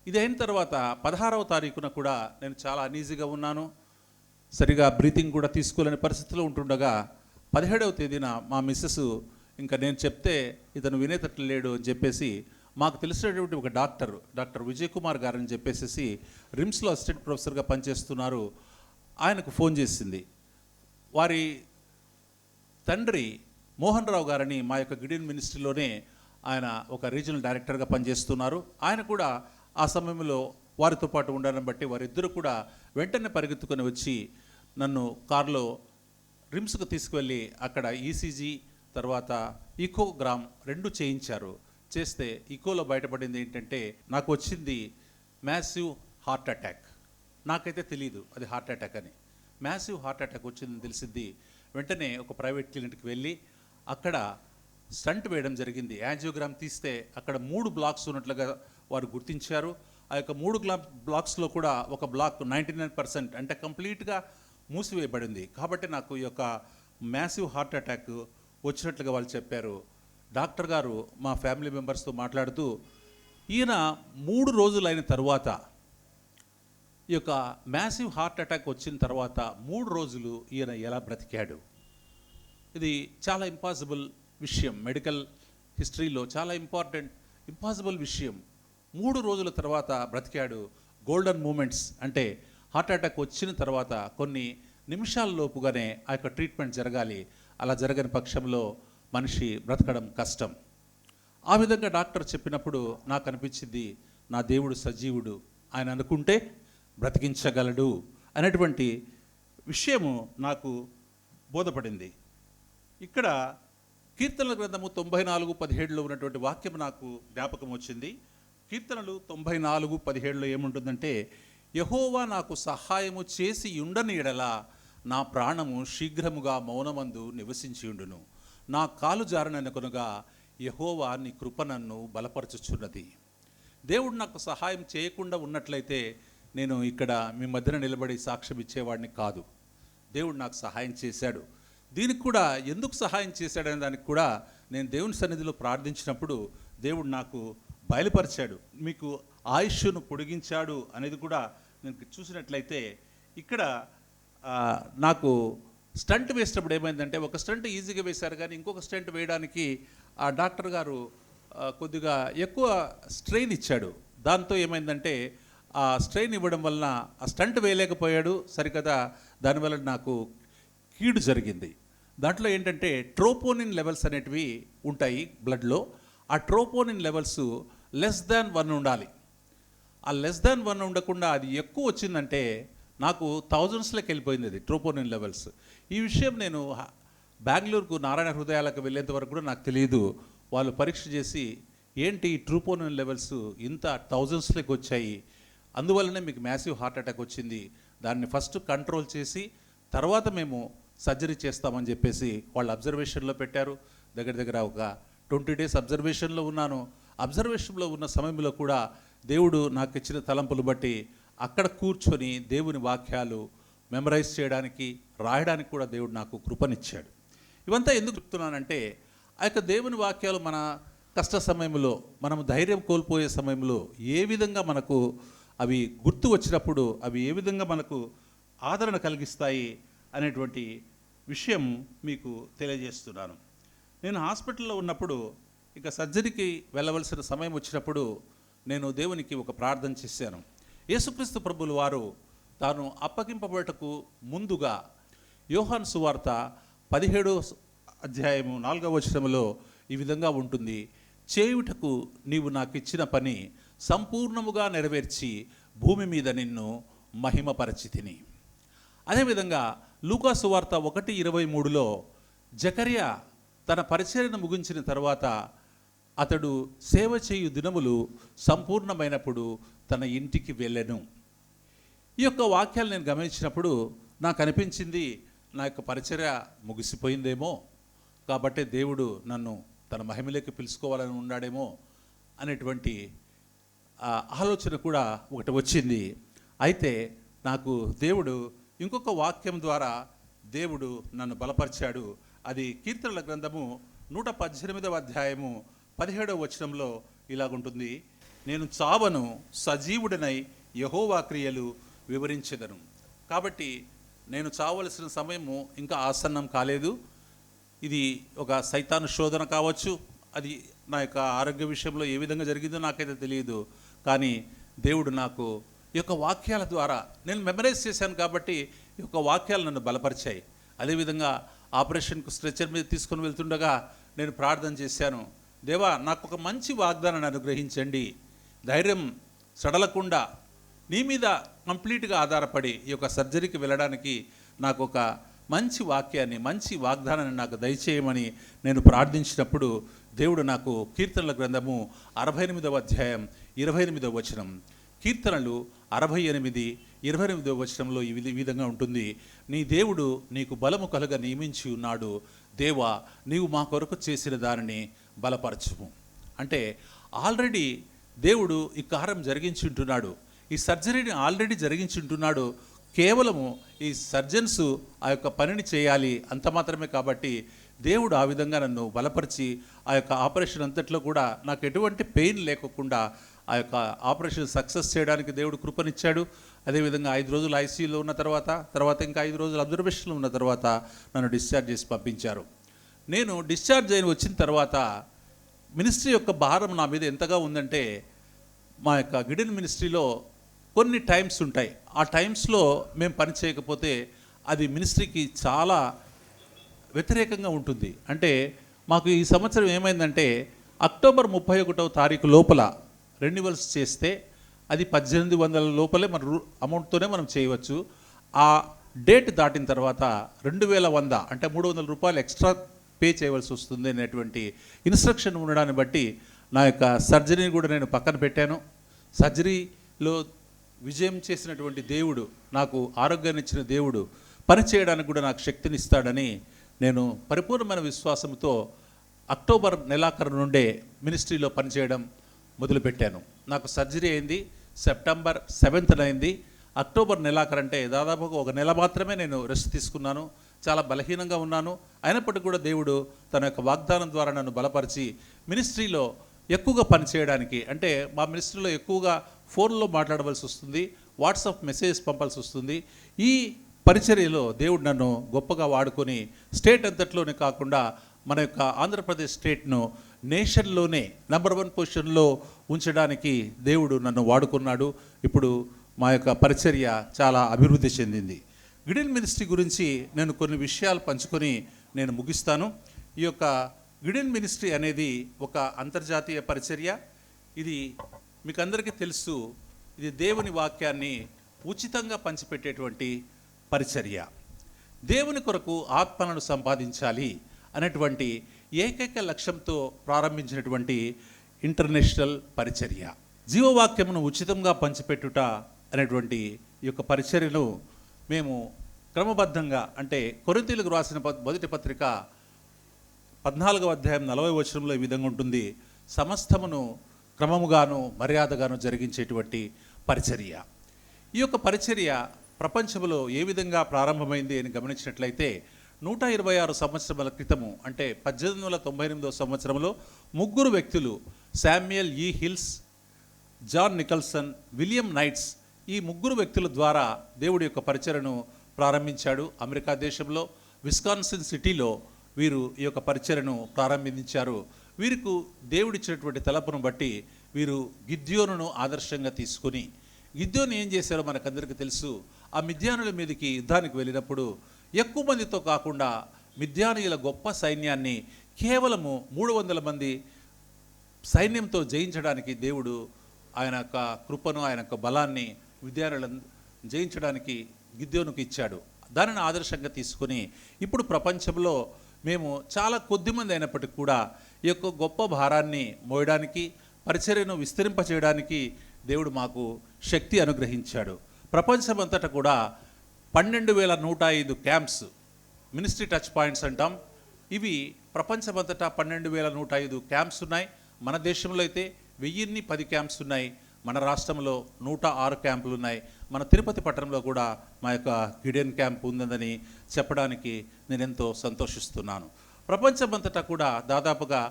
ఇది అయిన తర్వాత 16వ తారీఖున కూడా నేను చాలా అనీజీగా ఉన్నాను, సరిగా బ్రీతింగ్ కూడా తీసుకోలేని పరిస్థితిలో ఉంటుండగా 17వ తేదీన మా మిస్సెస్ ఇంకా నేను చెప్తే ఇతను వినేటట్లు లేడు అని చెప్పేసి మాకు తెలిసినటువంటి ఒక డాక్టర్ విజయ్ కుమార్ గారని చెప్పేసి రిమ్స్లో అసిస్టెంట్ ప్రొఫెసర్గా పనిచేస్తున్నారు, ఆయనకు ఫోన్ చేసింది. వారి తండ్రి మోహన్ రావు గారని మా యొక్క గిడియన్ మినిస్ట్రీలోనే ఆయన ఒక రీజనల్ డైరెక్టర్గా పనిచేస్తున్నారు. ఆయన కూడా ఆ సమయంలో వారితో పాటు ఉండడం బట్టి వారిద్దరూ కూడా వెంటనే పరిగెత్తుకొని వచ్చి నన్ను కారులో రిమ్స్కు తీసుకువెళ్ళి అక్కడ ఈసీజీ తర్వాత ఈకోగ్రామ్ 2 చేయించారు. చేస్తే ఈకోలో బయటపడింది ఏంటంటే నాకు వచ్చింది మ్యాసివ్ హార్ట్ అటాక్. నాకైతే తెలియదు అది హార్ట్ అటాక్ అని. మ్యాసివ్ హార్ట్ అటాక్ వచ్చిందని తెలిసింది. వెంటనే ఒక ప్రైవేట్ క్లినిక్కి వెళ్ళి అక్కడ స్టంట్ వేయడం జరిగింది. యాంజియోగ్రామ్ తీస్తే అక్కడ 3 బ్లాక్స్ ఉన్నట్లుగా వారు గుర్తించారు. ఆ యొక్క 3 బ్లాక్స్లో కూడా ఒక బ్లాక్ 99% అంటే కంప్లీట్గా మూసివేయబడింది. కాబట్టి నాకు ఈ యొక్క మ్యాసివ్ హార్ట్ అటాక్ వచ్చినట్లుగా వాళ్ళు చెప్పారు. డాక్టర్ గారు మా ఫ్యామిలీ మెంబర్స్తో మాట్లాడుతూ ఈయన 3 రోజులైన తర్వాత ఈ యొక్క మ్యాసివ్ హార్ట్ అటాక్ వచ్చిన తర్వాత 3 రోజులు ఈయన ఎలా బ్రతికాడు, ఇది చాలా ఇంపాసిబుల్ విషయం, మెడికల్ హిస్టరీలో చాలా ఇంపాసిబుల్ విషయం. 3 రోజుల తర్వాత బ్రతికాడు. గోల్డెన్ మూమెంట్స్ అంటే హార్ట్ అటాక్ వచ్చిన తర్వాత కొన్ని నిమిషాల లోపుగానే ఆ యొక్క ట్రీట్మెంట్ జరగాలి, అలా జరగని పక్షంలో మనిషి బ్రతకడం కష్టం. ఆ విధంగా డాక్టర్ చెప్పినప్పుడు నాకు అనిపించింది నా దేవుడు సజీవుడు, ఆయన అనుకుంటే బ్రతికించగలడు అనేటువంటి విషయము నాకు బోధపడింది. ఇక్కడ కీర్తనల గ్రంథము 94:17లో ఉన్నటువంటి వాక్యం నాకు జ్ఞాపకం వచ్చింది. కీర్తనలు 94:17లో ఏముంటుందంటే, యెహోవా నాకు సహాయము చేసి ఉండని ఎడల నా ప్రాణము శీఘ్రముగా మౌనమందు నివసించి ఉండును, నా కాలు జారననుకొనగా యెహోవా నీ కృప నన్ను బలపరచుచున్నది. దేవుడు నాకు సహాయం చేయకుండా ఉన్నట్లయితే నేను ఇక్కడ మీ మధ్యన నిలబడి సాక్ష్యం ఇచ్చేవాడిని కాదు. దేవుడు నాకు సహాయం చేశాడు. దీనికి కూడా ఎందుకు సహాయం చేశాడనే దానికి కూడా నేను దేవుని సన్నిధిలో ప్రార్థించినప్పుడు దేవుడు నాకు బయలుపరిచాడు. మీకు ఆయుష్ను పొడిగించాడు అనేది కూడా నేను చూసినట్లయితే ఇక్కడ నాకు స్టంట్ వేసినప్పుడు ఏమైందంటే, ఒక స్టంట్ ఈజీగా వేశారు కానీ ఇంకొక స్టంట్ వేయడానికి ఆ డాక్టర్ గారు కొద్దిగా ఎక్కువ స్ట్రెయిన్ ఇచ్చాడు. దాంతో ఏమైందంటే ఆ స్ట్రెయిన్ ఇవ్వడం వలన ఆ స్టంట్ వేయలేకపోయాడు సరికదా. దానివల్ల నాకు కీడు జరిగింది. దాంట్లో ఏంటంటే ట్రోపోనిన్ లెవెల్స్ అనేటివి ఉంటాయి బ్లడ్లో. ఆ ట్రోపోనిన్ లెవెల్స్ <1 ఉండాలి. ఆ <1 ఉండకుండా అది ఎక్కువ వచ్చిందంటే నాకు థౌజండ్స్లోకి వెళ్ళిపోయింది అది ట్రోపోనిన్ లెవెల్స్. ఈ విషయం నేను బెంగళూరుకు నారాయణ హృదయాలకు వెళ్ళేంత వరకు కూడా నాకు తెలియదు. వాళ్ళు పరీక్ష చేసి ఏంటి ట్రోపోనిన్ లెవెల్స్ ఇంత థౌజండ్స్లోకి వచ్చాయి, అందువల్లనే మీకు మ్యాసివ్ హార్ట్ అటాక్ వచ్చింది, దాన్ని ఫస్ట్ కంట్రోల్ చేసి తర్వాత మేము సర్జరీ చేస్తామని చెప్పేసి వాళ్ళు అబ్జర్వేషన్లో పెట్టారు. దగ్గర దగ్గర ఒక 20 days అబ్జర్వేషన్లో ఉన్నాను. అబ్జర్వేషన్లో ఉన్న సమయంలో కూడా దేవుడు నాకు ఇచ్చిన తలంపులు బట్టి అక్కడ కూర్చొని దేవుని వాక్యాలు మెమరైజ్ చేయడానికి, రాయడానికి కూడా దేవుడు నాకు కృపనిచ్చాడు. ఇవంతా ఎందుకు చెప్తున్నానంటే, ఆ యొక్క దేవుని వాక్యాలు మన కష్ట సమయంలో, మనము ధైర్యం కోల్పోయే సమయంలో ఏ విధంగా మనకు అవి గుర్తు వచ్చినప్పుడు అవి ఏ విధంగా మనకు ఆదరణ కలిగిస్తాయి అనేటువంటి విషయం మీకు తెలియజేస్తున్నాను. నేను హాస్పిటల్లో ఉన్నప్పుడు ఇక సర్జరీకి వెళ్ళవలసిన సమయం వచ్చినప్పుడు నేను దేవునికి ఒక ప్రార్థన చేశాను. యేసుక్రీస్తు ప్రభువుల వారు తాను అప్పగింపబడటకు ముందుగా యోహాను సువార్త 17వ అధ్యాయము 4వ వచనములో ఈ విధంగా ఉంటుంది, చేయుటకు నీవు నాకు ఇచ్చిన పని సంపూర్ణముగా నెరవేర్చి భూమి మీద నిన్ను మహిమపరచితిని. అదేవిధంగా లూకా సువార్త 1:23లో జకర్యా తన పరిచర్యను ముగించిన తర్వాత అతడు సేవ చేయు దినములు సంపూర్ణమైనప్పుడు తన ఇంటికి వెళ్ళెను. ఈ యొక్క వాక్యాలు నేను గమనించినప్పుడు నాకు అనిపించింది, నా యొక్క పరిచర్య ముగిసిపోయిందేమో, కాబట్టి దేవుడు నన్ను తన మహిమలోకి పిలుచుకోవాలని ఉన్నాడేమో అనేటువంటి ఆలోచన కూడా ఒకటి వచ్చింది. అయితే నాకు దేవుడు ఇంకొక వాక్యం ద్వారా దేవుడు నన్ను బలపరిచాడు. అది కీర్తనల గ్రంథము 118వ అధ్యాయము 17వ వచనంలో ఇలాగుంటుంది, నేను చావను, సజీవుడనై యెహోవా క్రియలు వివరించెదను. కాబట్టి నేను చావలసిన సమయము ఇంకా ఆసన్నం కాలేదు. ఇది ఒక సైతాను శోధన కావచ్చు, అది నా యొక్క ఆరోగ్య విషయంలో ఏ విధంగా జరిగిందో నాకైతే తెలియదు. కానీ దేవుడు నాకు ఈ యొక్క వాక్యాల ద్వారా నేను మెమరైజ్ చేశాను కాబట్టి ఈ యొక్క వాక్యాలు నన్ను బలపరిచాయి. అదేవిధంగా ఆపరేషన్కు స్ట్రెచర్ మీద తీసుకొని వెళ్తుండగా నేను ప్రార్థన చేశాను, దేవా నాకు ఒక మంచి వాగ్దానాన్ని అనుగ్రహించండి, ధైర్యం సడలకుండా నీ మీద కంప్లీట్గా ఆధారపడి ఈ యొక్క సర్జరీకి వెళ్ళడానికి నాకు ఒక మంచి వాక్యాన్ని, మంచి వాగ్దానాన్ని నాకు దయచేయమని నేను ప్రార్థించినప్పుడు దేవుడు నాకు కీర్తనల గ్రంథము 68వ అధ్యాయం 28వ వచనం, కీర్తనలు 68:28వ వచనంలో ఈ విధంగా ఉంటుంది, నీ దేవుడు నీకు బలము కలుగ నియమించి ఉన్నాడు, దేవా నీవు మా కొరకు చేసిన దానిని బలపరచుము. అంటే ఆల్రెడీ దేవుడు ఈ కార్యం జరిగించుంటున్నాడు, ఈ సర్జరీని ఆల్రెడీ జరిగించుంటున్నాడు. కేవలము ఈ సర్జన్స్ ఆ యొక్క పనిని చేయాలి అంత మాత్రమే. కాబట్టి దేవుడు ఆ విధంగా నన్ను బలపరిచి ఆ యొక్క ఆపరేషన్ అంతట్లో కూడా నాకు ఎటువంటి పెయిన్ లేకుండా ఆ యొక్క ఆపరేషన్ సక్సెస్ చేయడానికి దేవుడు కృపనిచ్చాడు. అదేవిధంగా 5 రోజులు ఐసీయూలో ఉన్న తర్వాత ఇంకా 5 రోజులు అబ్జర్వేషన్లో ఉన్న తర్వాత నన్ను డిశ్చార్జ్ చేసి పంపించారు. నేను డిశ్చార్జ్ అయిన వచ్చిన తర్వాత మినిస్ట్రీ యొక్క భారం నా మీద ఎంతగా ఉందంటే, మా యొక్క గిడెన్ మినిస్ట్రీలో కొన్ని టైమ్స్ ఉంటాయి, ఆ టైమ్స్లో మేము పని చేయకపోతే అది మినిస్ట్రీకి చాలా వ్యతిరేకంగా ఉంటుంది. అంటే మాకు ఈ సంవత్సరం ఏమైందంటే అక్టోబర్ 31వ తారీఖు లోపల రెన్యువల్స్ చేస్తే అది 1800 లోపలే మన అమౌంట్తోనే మనం చేయవచ్చు. ఆ డేట్ దాటిన తర్వాత 2100 అంటే 300 రూపాయలు ఎక్స్ట్రా పే చేయవలసి వస్తుంది అనేటువంటి ఇన్స్ట్రక్షన్ ఉండడాన్ని బట్టి నా యొక్క సర్జరీని కూడా నేను పక్కన పెట్టాను. సర్జరీలో విజయం చేసినటువంటి దేవుడు, నాకు ఆరోగ్యాన్ని ఇచ్చిన దేవుడు పని చేయడానికి కూడా నాకు శక్తినిస్తాడని నేను పరిపూర్ణమైన విశ్వాసంతో అక్టోబర్ నెలాఖరు నుండే మినిస్ట్రీలో పనిచేయడం మొదలుపెట్టాను. నాకు సర్జరీ అయింది సెప్టెంబర్ 7th అయింది. అక్టోబర్ నెలాఖరంటే దాదాపుగా ఒక నెల మాత్రమే నేను రెస్ట్ తీసుకున్నాను. చాలా బలహీనంగా ఉన్నాను. అయినప్పటికీ కూడా దేవుడు తన యొక్క వాగ్దానం ద్వారా నన్ను బలపరిచి మినిస్ట్రీలో ఎక్కువగా పనిచేయడానికి, అంటే మా మినిస్ట్రీలో ఎక్కువగా ఫోన్లో మాట్లాడవలసి వస్తుంది, వాట్సాప్ మెసేజ్ పంపాల్సి వస్తుంది. ఈ పరిచర్యలో దేవుడు నన్ను గొప్పగా వాడుకొని స్టేట్ అంతట్లోనే కాకుండా మన యొక్క ఆంధ్రప్రదేశ్ స్టేట్ను నేషన్లోనే నెంబర్ 1 పొజిషన్లో ఉంచడానికి దేవుడు నన్ను వాడుకున్నాడు. ఇప్పుడు మా యొక్క పరిచర్య చాలా అభివృద్ధి చెందింది. గిడియన్ మినిస్ట్రీ గురించి నేను కొన్ని విషయాలు పంచుకొని నేను ముగిస్తాను. ఈ యొక్క గిడియన్ మినిస్ట్రీ అనేది ఒక అంతర్జాతీయ పరిచర్య. ఇది మీకు అందరికీ తెలుసు, ఇది దేవుని వాక్యాన్ని ఉచితంగా పంచిపెట్టేటువంటి పరిచర్య. దేవుని కొరకు ఆత్మలను సంపాదించాలి అనేటువంటి ఏకైక లక్ష్యంతో ప్రారంభించినటువంటి ఇంటర్నేషనల్ పరిచర్య. జీవవాక్యమును ఉచితంగా పంచిపెట్టుట అనేటువంటి ఈ యొక్క పరిచర్యను మేము క్రమబద్ధంగా, అంటే కొరింథీయులకు రాసిన మొదటి పత్రిక 14వ అధ్యాయం 40వ వచనంలో ఈ విధంగా ఉంటుంది: సమస్తమును క్రమముగాను మర్యాదగాను జరిగించేటువంటి పరిచర్య. ఈ యొక్క పరిచర్య ప్రపంచంలో ఏ విధంగా ప్రారంభమైంది అని గమనించినట్లయితే 126 సంవత్సరాల క్రితము, అంటే 1898 సంవత్సరంలో 3 వ్యక్తులు, Samuel E Hills, John Nicholson, William Knights, ఈ 3 వ్యక్తుల ద్వారా దేవుడి యొక్క పరిచర్యను ప్రారంభించాడు. అమెరికా దేశంలో విస్కాన్సిన్ సిటీలో వీరు ఈ యొక్క పరిచర్యను ప్రారంభించారు. వీరికి దేవుడిచ్చినటువంటి తలపును బట్టి వీరు గిద్యోనును ఆదర్శంగా తీసుకుని, గిద్యోను ఏం చేశారో మనకందరికీ తెలుసు. ఆ మిద్యానుల మీదకి యుద్ధానికి వెళ్ళినప్పుడు ఎక్కువ మందితో కాకుండా మిద్యానీయుల గొప్ప సైన్యాన్ని కేవలము 300 మంది సైన్యంతో జయించడానికి దేవుడు ఆయన యొక్క కృపను, ఆయన యొక్క బలాన్ని మిద్యానులను జయించడానికి గిద్యోనుకు ఇచ్చాడు. దానిని ఆదర్శంగా తీసుకుని ఇప్పుడు ప్రపంచంలో మేము చాలా కొద్దిమంది అయినప్పటికీ కూడా ఈ యొక్క గొప్ప భారాన్ని మోయడానికి, పరిచర్యను విస్తరింపచేయడానికి దేవుడు మాకు శక్తి అనుగ్రహించాడు. ప్రపంచమంతటా కూడా 12,105 క్యాంప్స్, మినిస్ట్రీ టచ్ పాయింట్స్ అంటాం. ఇవి ప్రపంచమంతటా 12,105 క్యాంప్స్ ఉన్నాయి. మన దేశంలో అయితే 1010 క్యాంప్స్ ఉన్నాయి. మన రాష్ట్రంలో 106 క్యాంపులు ఉన్నాయి. మన తిరుపతి పట్టణంలో కూడా మా యొక్క గిడియన్ క్యాంప్ ఉందని చెప్పడానికి నేను ఎంతో సంతోషిస్తున్నాను. ప్రపంచమంతటా కూడా దాదాపుగా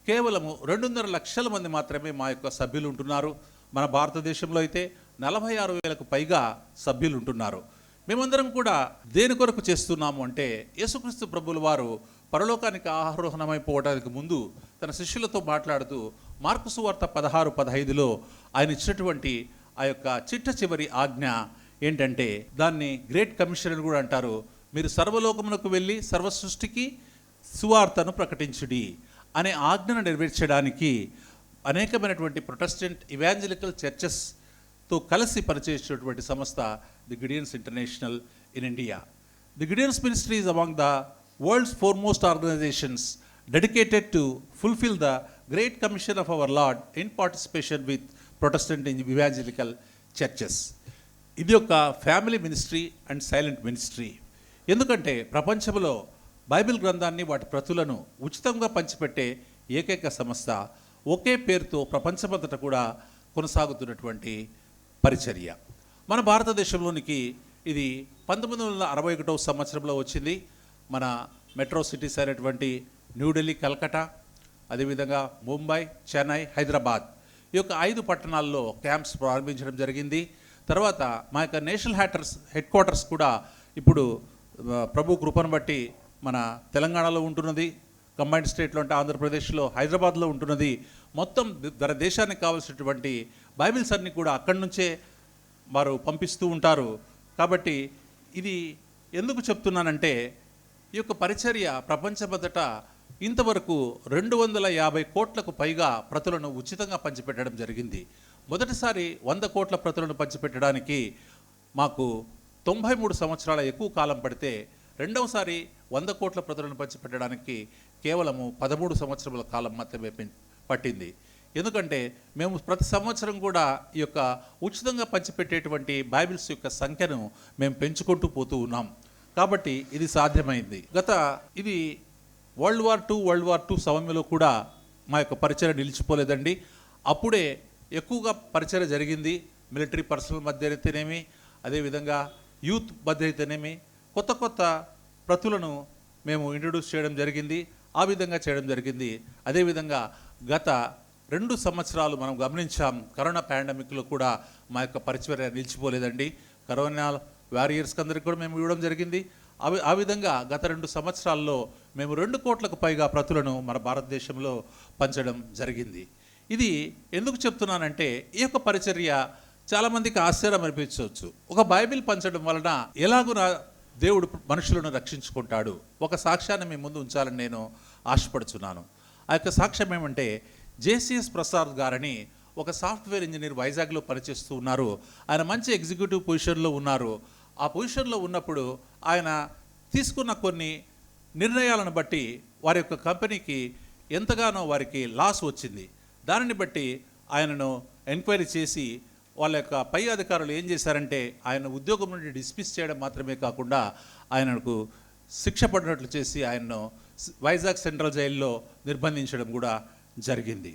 కేవలము 2.5 లక్షల మంది మాత్రమే మా యొక్క సభ్యులు ఉంటున్నారు. మన భారతదేశంలో అయితే 46,000కు పైగా సభ్యులు ఉంటున్నారు. మేమందరం కూడా దేని కొరకు చేస్తున్నాము అంటే, యేసుక్రీస్తు ప్రభువుల వారు పరలోకానికి ఆరోహణమైపోవడానికి ముందు తన శిష్యులతో మాట్లాడుతూ మార్కు సువార్త 16:15లో ఆయన ఇచ్చినటువంటి ఆ యొక్క చిట్ట చివరి ఆజ్ఞ ఏంటంటే, దాన్ని గ్రేట్ కమిషన్ అని కూడా అంటారు. మీరు సర్వలోకమునకు వెళ్ళి సర్వ సృష్టికి సువార్తను ప్రకటించుడి అనే ఆజ్ఞను నెరవేర్చడానికి అనేకమైనటువంటి ప్రొటెస్టెంట్ ఇవాంజలికల్ చర్చెస్తో కలిసి పనిచేసేటువంటి సంస్థ the Gideons International in India. The Gideons ministry is among the world's foremost organizations dedicated to fulfil the great commission of our Lord in participation with protestant evangelical churches. ఇది ఒక family ministry and silent ministry. ఎందుకంటే ప్రపంచంలో Bible గ్రంథాన్ని, వాటి ప్రతులను ఉచితంగా పంచిపెట్టే ఏకైక సంస్థ, ఒకే పేరుతో ప్రపంచమంతటా కూడా కొనసాగుతున్నటువంటి పరిచర్య. మన భారతదేశంలోనికి ఇది 1961వ సంవత్సరంలో వచ్చింది. మన మెట్రో సిటీస్ అయినటువంటి న్యూఢిల్లీ, కల్కటా, అదేవిధంగా ముంబై, చెన్నై, హైదరాబాద్, ఈ యొక్క 5 పట్టణాల్లో క్యాంప్స్ ప్రారంభించడం జరిగింది. తర్వాత మా యొక్క నేషనల్ హెడ్ క్వార్టర్స్ కూడా ఇప్పుడు ప్రభు కృపను బట్టి మన తెలంగాణలో ఉంటున్నది, కంబైన్డ్ స్టేట్లో అంటే ఆంధ్రప్రదేశ్లో, హైదరాబాద్లో ఉంటున్నది. మొత్తం మన దేశానికి కావాల్సినటువంటి బైబిల్స్ అన్నీ కూడా అక్కడి నుంచే వారు పంపిస్తూ ఉంటారు. కాబట్టి ఇది ఎందుకు చెప్తున్నానంటే, ఈ యొక్క పరిచర్య ప్రపంచమంతటా ఇంతవరకు 250 కోట్లకు పైగా ప్రతులను ఉచితంగా పంచిపెట్టడం జరిగింది. మొదటిసారి 100 కోట్ల ప్రతులను పంచిపెట్టడానికి మాకు 93 సంవత్సరాల ఎక్కువ కాలం పడితే, రెండవసారి 100 కోట్ల ప్రతులను పంచిపెట్టడానికి కేవలము 13 సంవత్సరాల కాలం మాత్రమే పట్టింది. ఎందుకంటే మేము ప్రతి సంవత్సరం కూడా ఈ యొక్క ఉచితంగా పంచిపెట్టేటువంటి బైబిల్స్ యొక్క సంఖ్యను మేము పెంచుకుంటూ పోతూ ఉన్నాం. కాబట్టి ఇది సాధ్యమైంది. ఇది వరల్డ్ వార్ టూ సమయంలో కూడా మా యొక్క పరిచర్య నిలిచిపోలేదండి. అప్పుడే ఎక్కువగా పరిచర్య జరిగింది. మిలిటరీ పర్సనల్ మధ్య అయితేనేమి, అదేవిధంగా యూత్ బర్త్డే అయితేనేమి కొత్త కొత్త ప్రతులను మేము ఇంట్రడ్యూస్ చేయడం జరిగింది, ఆ విధంగా చేయడం జరిగింది. అదేవిధంగా గత 2 సంవత్సరాలు మనం గమనించాం, కరోనా పాండమిక్లో కూడా మా యొక్క పరిచర్య నిలిచిపోలేదండి. కరోనా వారియర్స్కి అందరికీ కూడా మేము ఇవ్వడం జరిగింది. ఆ విధంగా గత 2 సంవత్సరాల్లో మేము 2 కోట్లకు పైగా ప్రతులను మన భారతదేశంలో పంచడం జరిగింది. ఇది ఎందుకు చెప్తున్నానంటే, ఈ యొక్క పరిచర్య చాలామందికి ఆశ్చర్యం అనిపించవచ్చు. ఒక బైబిల్ పంచడం వలన ఎలాగున దేవుడు మనుషులను రక్షించుకుంటాడు. ఒక సాక్ష్యాన్ని మీ ముందు ఉంచాలని నేను ఆశపడుచున్నాను. ఆ యొక్క సాక్ష్యం ఏమంటే, జేసీఎస్ ప్రసాద్ గారని ఒక సాఫ్ట్వేర్ ఇంజనీర్ వైజాగ్లో పనిచేస్తూ ఉన్నారు. ఆయన మంచి ఎగ్జిక్యూటివ్ పొజిషన్లో ఉన్నారు. ఆ పొజిషన్లో ఉన్నప్పుడు ఆయన తీసుకున్న కొన్ని నిర్ణయాలను బట్టి వారి యొక్క కంపెనీకి ఎంతగానో వారికి లాస్ వచ్చింది. దానిని బట్టి ఆయనను ఎంక్వైరీ చేసి వాళ్ళ యొక్క పై అధికారులు ఏం చేశారంటే, ఆయన ఉద్యోగం నుండి డిస్మిస్ చేయడం మాత్రమే కాకుండా ఆయనకు శిక్ష పడినట్లు చేసి ఆయనను వైజాగ్ సెంట్రల్ జైల్లో నిర్బంధించడం కూడా జరిగింది.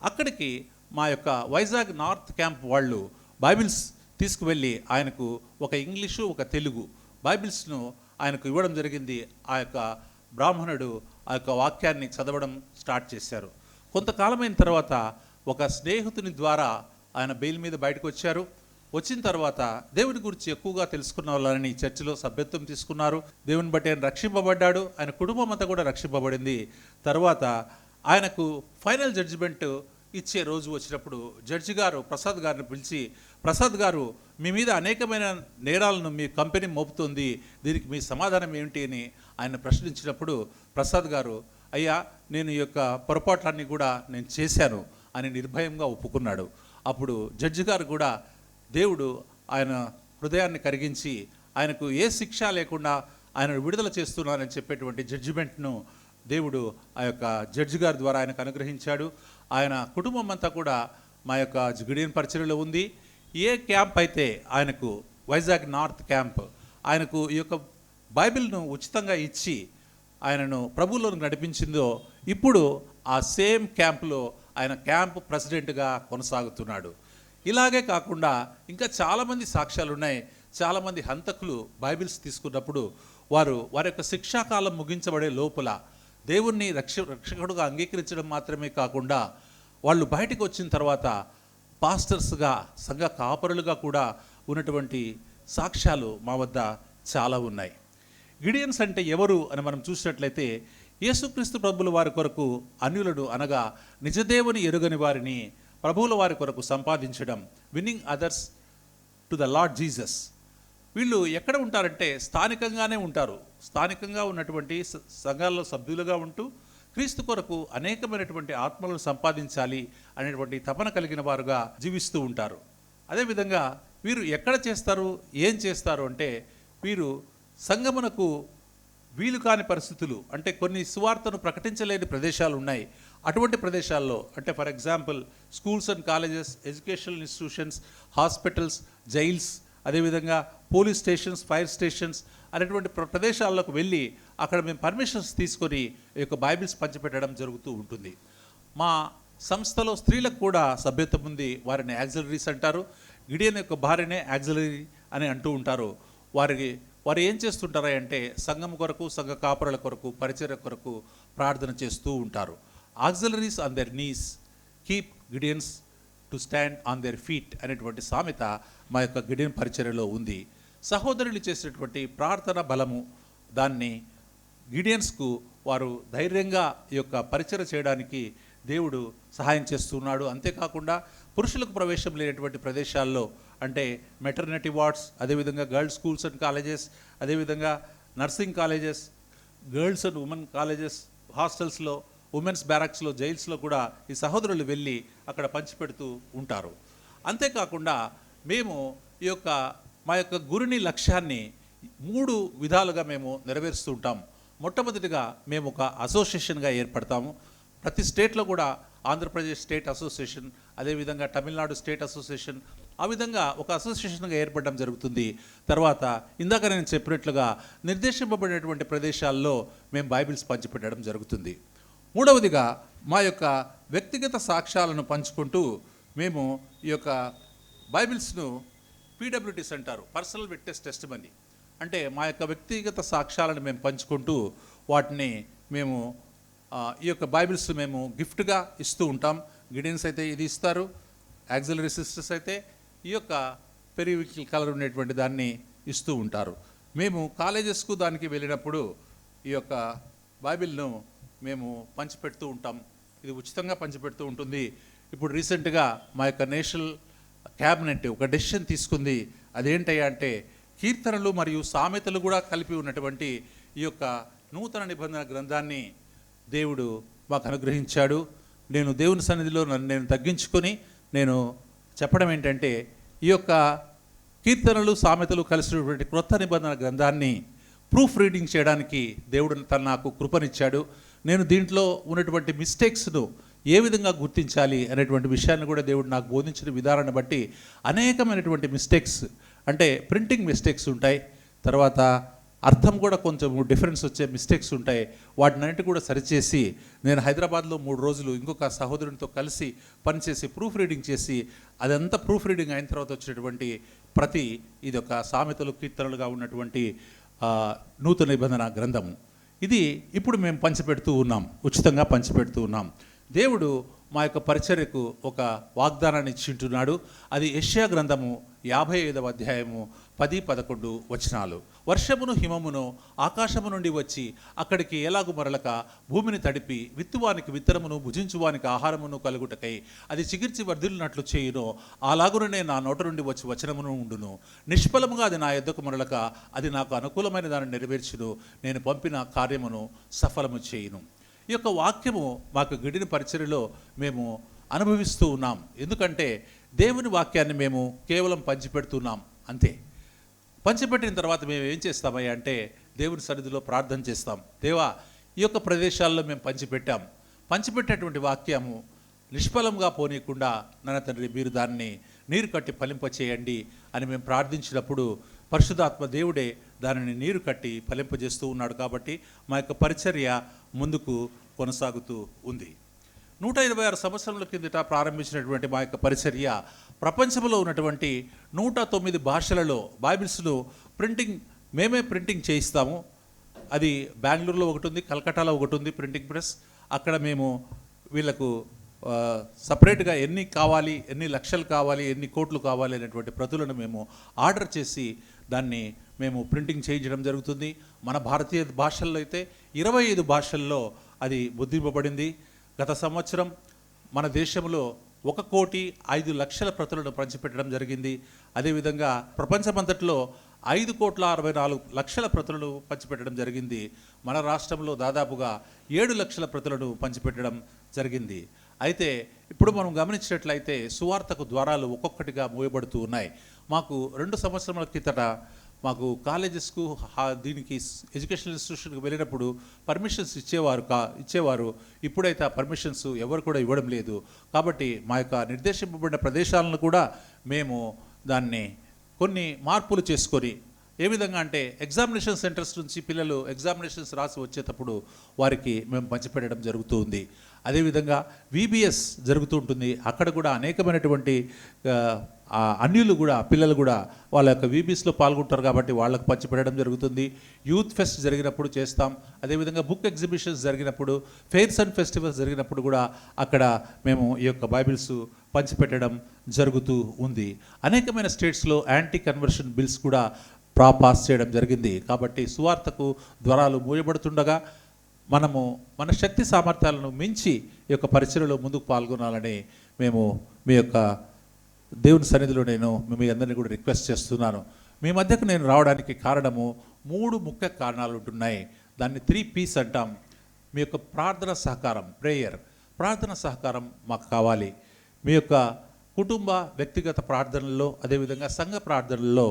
అక్కడికి మా యొక్క వైజాగ్ నార్త్ క్యాంప్ వాళ్ళు బైబిల్స్ తీసుకువెళ్ళి ఆయనకు ఒక ఇంగ్లీషు ఒక తెలుగు బైబిల్స్ను ఆయనకు ఇవ్వడం జరిగింది. ఆ యొక్క బ్రాహ్మణుడు ఆ యొక్క వాక్యాన్ని చదవడం స్టార్ట్ చేశారు. కొంతకాలమైన తర్వాత ఒక స్నేహితుని ద్వారా ఆయన బెయిల్ మీద బయటకు వచ్చారు. వచ్చిన తర్వాత దేవుని గురించి ఎక్కువగా తెలుసుకున్న వాళ్ళని చర్చిలో సభ్యత్వం తీసుకున్నారు. దేవుని బట్టి ఆయన రక్షింపబడ్డాడు. ఆయన కుటుంబం అంతా కూడా రక్షింపబడింది. తర్వాత ఆయనకు ఫైనల్ జడ్జిమెంట్ ఇచ్చే రోజు వచ్చినప్పుడు జడ్జి గారు ప్రసాద్ గారిని పిలిచి, ప్రసాద్ గారు, మీ మీద అనేకమైన నేరాలను మీ కంపెనీ మోపుతుంది, దీనికి మీ సమాధానం ఏమిటి అని ఆయన ప్రశ్నించినప్పుడు ప్రసాద్ గారు, అయ్యా, నేను ఈ యొక్క పొరపాట్లన్నీ కూడా నేను చేశాను అని నిర్భయంగా ఒప్పుకున్నాడు. అప్పుడు జడ్జి గారు కూడా దేవుడు ఆయన హృదయాన్ని కరిగించి ఆయనకు ఏ శిక్ష లేకుండా ఆయనను విడుదల చేస్తున్నానని చెప్పేటువంటి జడ్జిమెంట్ను దేవుడు ఆ యొక్క జడ్జి గారి ద్వారా ఆయనకు అనుగ్రహించాడు. ఆయన కుటుంబం అంతా కూడా మా యొక్క గిడియన్ పరిచర్యలో ఉంది. ఏ క్యాంప్ అయితే ఆయనకు వైజాగ్ నార్త్ క్యాంప్ ఆయనకు ఈ యొక్క బైబిల్ను ఉచితంగా ఇచ్చి ఆయనను ప్రభువులోకి నడిపించిందో, ఇప్పుడు ఆ సేమ్ క్యాంపులో ఆయన క్యాంప్ ప్రెసిడెంట్గా కొనసాగుతున్నాడు. ఇలాగే కాకుండా ఇంకా చాలామంది సాక్ష్యాలు ఉన్నాయి. చాలామంది హంతకులు బైబిల్స్ తీసుకున్నప్పుడు వారి యొక్క శిక్షాకాలం ముగించబడే లోపల దేవుణ్ణి రక్షకుడుగా అంగీకరించడం మాత్రమే కాకుండా వాళ్ళు బయటకు వచ్చిన తర్వాత పాస్టర్స్గా, సంఘ కాపరులుగా కూడా ఉన్నటువంటి సాక్ష్యాలు మా వద్ద చాలా ఉన్నాయి. గిడియన్స్ అంటే ఎవరు అని మనం చూసినట్లయితే, యేసుక్రీస్తు ప్రభువుల వారి కొరకు అన్యులను అనగా నిజదేవుని ఎరుగని వారిని ప్రభువుల వారి కొరకు సంపాదించడం, winnowing others to the lord Jesus. వీళ్ళు ఎక్కడ ఉంటారంటే స్థానికంగానే ఉంటారు. స్థానికంగా ఉన్నటువంటి సంఘాల్లో సభ్యులుగా ఉంటూ క్రీస్తు కొరకు అనేకమైనటువంటి ఆత్మలను సంపాదించాలి అనేటువంటి తపన కలిగిన వారుగా జీవిస్తూ ఉంటారు. అదేవిధంగా వీరు ఎక్కడ చేస్తారు, ఏం చేస్తారు అంటే, వీరు సంగమునకు వీలు కాని పరిస్థితులు, అంటే కొన్ని సువార్తను ప్రకటించలేని ప్రదేశాలు ఉన్నాయి. అటువంటి ప్రదేశాల్లో, అంటే for example schools and colleges, educational institutions, hospitals, jails, అదేవిధంగా పోలీస్ స్టేషన్స్, ఫైర్ స్టేషన్స్ అనేటువంటి ప్రదేశాల్లోకి వెళ్ళి అక్కడ మేము పర్మిషన్స్ తీసుకొని ఈ యొక్క బైబిల్స్ పంచిపెట్టడం జరుగుతూ ఉంటుంది. మా సంస్థలో స్త్రీలకు కూడా సభ్యత్వం ఉంది. వారిని యాక్సిలరీస్ అంటారు. గిడియన్ యొక్క భార్యనే యాక్సిలరీ అని అంటూ ఉంటారు. వారు ఏం చేస్తుంటారా అంటే, సంఘం కొరకు, సంఘ కాపురల కొరకు, పరిచర్య కొరకు ప్రార్థన చేస్తూ ఉంటారు. Auxiliaries on their knees keep Gideons to stand on their feet అనేటువంటి సామెత మా యొక్క గిడియన్ పరిచర్యలో ఉంది. సహోదరులు చేసేటువంటి ప్రార్థన బలము, దాన్ని గిడియన్స్కు వారు ధైర్యంగా ఈ యొక్క పరిచర్య చేయడానికి దేవుడు సహాయం చేస్తున్నాడు. అంతేకాకుండా పురుషులకు ప్రవేశం లేనటువంటి ప్రదేశాల్లో, అంటే మెటర్నిటీ వార్డ్స్, అదేవిధంగా గర్ల్స్ స్కూల్స్ అండ్ కాలేజెస్, అదేవిధంగా nursing colleges, girls and women colleges, హాస్టల్స్లో, ఉమెన్స్ బ్యారక్స్లో, జైల్స్లో కూడా ఈ సహోదరులు వెళ్ళి అక్కడ పంచిపెడుతూ ఉంటారు. అంతేకాకుండా మేము ఈ యొక్క మా యొక్క గురిని లక్ష్యాన్ని 3 విధాలుగా మేము నెరవేరుస్తూ ఉంటాం. మొట్టమొదటిగా మేము ఒక అసోసియేషన్గా ఏర్పడతాము. ప్రతి స్టేట్లో కూడా ఆంధ్రప్రదేశ్ స్టేట్ అసోసియేషన్, అదేవిధంగా తమిళనాడు స్టేట్ అసోసియేషన్, ఆ విధంగా ఒక అసోసియేషన్గా ఏర్పడడం జరుగుతుంది. తర్వాత ఇందాక నేను చెప్పినట్లుగా నిర్దేశింపబడినటువంటి ప్రదేశాల్లో మేము బైబిల్స్ పంచిపెట్టడం జరుగుతుంది. మూడవదిగా మా యొక్క వ్యక్తిగత సాక్ష్యాలను పంచుకుంటూ మేము ఈ యొక్క బైబిల్స్ను పీడబ్ల్యూటీస్ అంటారు, పర్సనల్ విట్నెస్ టెస్టిమనీ. అంటే మా యొక్క వ్యక్తిగత సాక్ష్యాలను మేము పంచుకుంటూ వాటిని మేము ఈ యొక్క బైబిల్స్ మేము గిఫ్ట్గా ఇస్తూ ఉంటాం. గిడియన్స్ అయితే ఇది ఇస్తారు, యాక్సిలరీ సిస్టర్స్ అయితే ఈ యొక్క పెరివికల్ కలర్ ఉండేటువంటి దాన్ని ఇస్తూ ఉంటారు. మేము కాలేజెస్కు దానికి వెళ్ళినప్పుడు ఈ యొక్క బైబిల్ను మేము పంచిపెడుతూ ఉంటాం. ఇది ఉచితంగా పంచిపెడుతూ ఉంటుంది. ఇప్పుడు రీసెంట్గా మా యొక్క నేషనల్ క్యాబినెట్ ఒక డెసిషన్ తీసుకుంది. అదేంటయ్యా అంటే కీర్తనలు మరియు సామెతలు కూడా కలిపి ఉన్నటువంటి ఈ యొక్క నూతన నిబంధన గ్రంథాన్ని దేవుడు మాకు అనుగ్రహించాడు. నేను దేవుని సన్నిధిలో నన్ను నేను తగ్గించుకొని నేను చెప్పడం ఏంటంటే ఈ యొక్క కీర్తనలు సామెతలు కలిసినటువంటి క్రొత్త నిబంధన గ్రంథాన్ని ప్రూఫ్ రీడింగ్ చేయడానికి దేవుడు నాకు కృపనిచ్చాడు. నేను దీంట్లో ఉన్నటువంటి మిస్టేక్స్ను ఏ విధంగా గుర్తించాలి అనేటువంటి విషయాన్ని కూడా దేవుడు నాకు బోధించిన విధానాన్ని బట్టి అనేకమైనటువంటి మిస్టేక్స్, అంటే ప్రింటింగ్ మిస్టేక్స్ ఉంటాయి, తర్వాత అర్థం కూడా కొంచెం డిఫరెన్స్ వచ్చే మిస్టేక్స్ ఉంటాయి. వాటినన్నిటి కూడా సరిచేసి నేను హైదరాబాద్లో 3 రోజులు ఇంకొక సహోదరునితో కలిసి పనిచేసి ప్రూఫ్ రీడింగ్ చేసి అదంతా ప్రూఫ్ రీడింగ్ అయిన తర్వాత వచ్చినటువంటి ప్రతి ఇది ఒక సామెతలు కీర్తనలుగా ఉన్నటువంటి నూతన నిబంధన గ్రంథము. ఇది ఇప్పుడు మేము పంచిపెడుతూ ఉన్నాం, ఉచితంగా పంచిపెడుతూ ఉన్నాం. దేవుడు మా యొక్క పరిచర్యకు ఒక వాగ్దానాన్ని ఇచ్చింటున్నాడు. అది యెషయా గ్రంథము 55వ అధ్యాయము 10-11 వచనాలు. వర్షమును హిమమును ఆకాశము నుండి వచ్చి అక్కడికి ఎలాగు మరలక భూమిని తడిపి విత్తువానికి విత్తనమును భుజించువానికి ఆహారమును కలుగుటకై అది చిగిర్చి వర్ధిల్లినట్లు చేయును, అలాగుననే నా నోట నుండి వచ్చి వచనమును ఉండును. నిష్ఫలముగా అది నా యొద్దకు మరలక అది నాకు అనుకూలమైన దాన్ని నెరవేర్చును, నేను పంపిన కార్యమును సఫలము చేయును. ఈ యొక్క వాక్యము మాకు గిడిన పరిచర్యలో మేము అనుభవిస్తూ ఉన్నాం. ఎందుకంటే దేవుని వాక్యాన్ని మేము కేవలం పంచిపెడుతున్నాం అంతే. పంచిపెట్టిన తర్వాత మేము ఏం చేస్తామయ్యా అంటే దేవుని సన్నిధిలో ప్రార్థన చేస్తాం. దేవా, ఈ యొక్క ప్రదేశాల్లో మేము పంచిపెట్టేటువంటి వాక్యము నిష్ఫలంగా పోనీయకుండా నన్న తండ్రి మీరు దాన్ని నీరు కట్టి ఫలింపచేయండి అని మేము ప్రార్థించినప్పుడు పరిశుద్ధాత్మ దేవుడే దానిని నీరు కట్టి ఫలింపజేస్తూ ఉన్నాడు. కాబట్టి మా యొక్క పరిచర్య ముందుకు కొనసాగుతూ ఉంది. 126 సంవత్సరాల కిందట ప్రారంభించినటువంటి మా యొక్క పరిచర్య ప్రపంచంలో ఉన్నటువంటి 109 భాషలలో బైబిల్స్ను మేమే ప్రింటింగ్ చేయిస్తాము. అది బెంగళూరులో ఒకటి ఉంది, కలకట్టాలో ఒకటి ఉంది ప్రింటింగ్ ప్రెస్. అక్కడ మేము వీళ్ళకు సపరేట్గా ఎన్ని కావాలి, ఎన్ని లక్షలు కావాలి, ఎన్ని కోట్లు కావాలి అనేటువంటి ప్రతులను మేము ఆర్డర్ చేసి దాన్ని మేము ప్రింటింగ్ చేయించడం జరుగుతుంది. మన భారతీయ భాషల్లో అయితే 25 భాషల్లో అది ముద్రింపబడింది. గత సంవత్సరం మన దేశంలో 1,05,00,000 ప్రతులను పంచిపెట్టడం జరిగింది. అదేవిధంగా ప్రపంచమంతట్లో 5,64,00,000 ప్రతులను పంచిపెట్టడం జరిగింది. మన రాష్ట్రంలో దాదాపుగా 7 లక్షల ప్రతులను పంచిపెట్టడం జరిగింది. అయితే ఇప్పుడు మనం గమనించినట్లయితే సువార్తకు ద్వారాలు ఒక్కొక్కటిగా మూయబడుతూ ఉన్నాయి. మాకు 2 సంవత్సరాల కిందట మాకు కాలేజెస్కు దీనికి ఎడ్యుకేషనల్ ఇన్స్టిట్యూషన్కి వెళ్ళినప్పుడు పర్మిషన్స్ ఇచ్చేవారు. ఇప్పుడైతే ఆ పర్మిషన్స్ ఎవరు కూడా ఇవ్వడం లేదు. కాబట్టి మా యొక్క నిర్దేశింపబడిన ప్రదేశాలను కూడా మేము దాన్ని కొన్ని మార్పులు చేసుకొని, ఏ విధంగా అంటే ఎగ్జామినేషన్ సెంటర్స్ నుంచి పిల్లలు ఎగ్జామినేషన్స్ రాసి వచ్చేటప్పుడు వారికి మేము పంచిపెట్టడం జరుగుతూ ఉంది. అదేవిధంగా VBS జరుగుతూ ఉంటుంది. అక్కడ కూడా అనేకమైనటువంటి అన్యులు కూడా పిల్లలు కూడా వాళ్ళ యొక్క VBSలో పాల్గొంటారు కాబట్టి వాళ్ళకు పంచిపెట్టడం జరుగుతుంది. యూత్ ఫెస్ట్ జరిగినప్పుడు చేస్తాం. అదేవిధంగా బుక్ ఎగ్జిబిషన్స్ జరిగినప్పుడు, ఫెయిర్స్ అండ్ ఫెస్టివల్స్ జరిగినప్పుడు కూడా అక్కడ మేము ఈ యొక్క బైబిల్స్ పంచిపెట్టడం జరుగుతూ ఉంది. అనేకమైన స్టేట్స్లో యాంటీ కన్వర్షన్ బిల్స్ కూడా పాస్ చేయడం జరిగింది. కాబట్టి సువార్తకు ద్వారాలు మూయబడుతుండగా మనము మన శక్తి సామర్థ్యాలను మించి ఈ యొక్క పరిచర్యలో ముందుకు పాల్గొనాలని మేము మీ యొక్క దేవుని సన్నిధిలో నేను మీ అందరినీ కూడా రిక్వెస్ట్ చేస్తున్నాను. మీ మధ్యకు నేను రావడానికి కారణము 3 ముఖ్య కారణాలు ఉంటున్నాయి. దాన్ని 3Ps అంటాం. మీ యొక్క ప్రార్థన సహకారం, ప్రార్థన సహకారం మాకు కావాలి. మీ యొక్క కుటుంబ వ్యక్తిగత ప్రార్థనల్లో, అదేవిధంగా సంఘ ప్రార్థనల్లో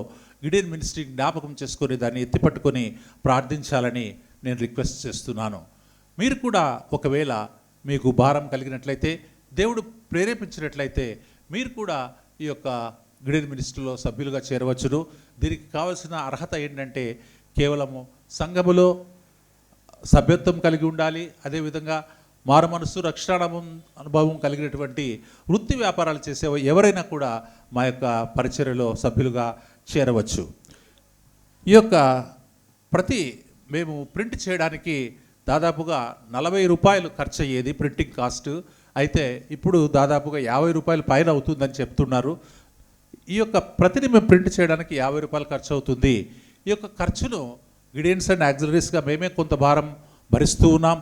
గిడియన్ మినిస్ట్రీ జ్ఞాపకం చేసుకొని దాన్ని ఎత్తిపట్టుకొని ప్రార్థించాలని నేను రిక్వెస్ట్ చేస్తున్నాను. మీరు కూడా ఒకవేళ మీకు భారం కలిగినట్లయితే, దేవుడు ప్రేరేపించినట్లయితే మీరు కూడా ఈ యొక్క గిడియన్ మినిస్ట్రీలో సభ్యులుగా చేరవచ్చును. దీనికి కావాల్సిన అర్హత ఏంటంటే కేవలము సంఘములో సభ్యత్వం కలిగి ఉండాలి. అదేవిధంగా మారు మనసు అనుభవం కలిగినటువంటి వృత్తి వ్యాపారాలు చేసే ఎవరైనా కూడా మా యొక్క పరిచర్యలో సభ్యులుగా చేరవచ్చు. ఈ యొక్క మేము ప్రింట్ చేయడానికి దాదాపుగా 40 రూపాయలు ఖర్చు అయ్యేది ప్రింటింగ్ కాస్ట్. అయితే ఇప్పుడు దాదాపుగా 50 రూపాయలు పైన అవుతుందని చెప్తున్నారు. ఈ యొక్క ప్రతిని మేము ప్రింట్ చేయడానికి 50 రూపాయలు ఖర్చు అవుతుంది. ఈ యొక్క ఖర్చును గిడియన్స్ అండ్ యాక్సిలరీస్గా మేమే కొంత భారం భరిస్తూ ఉన్నాం.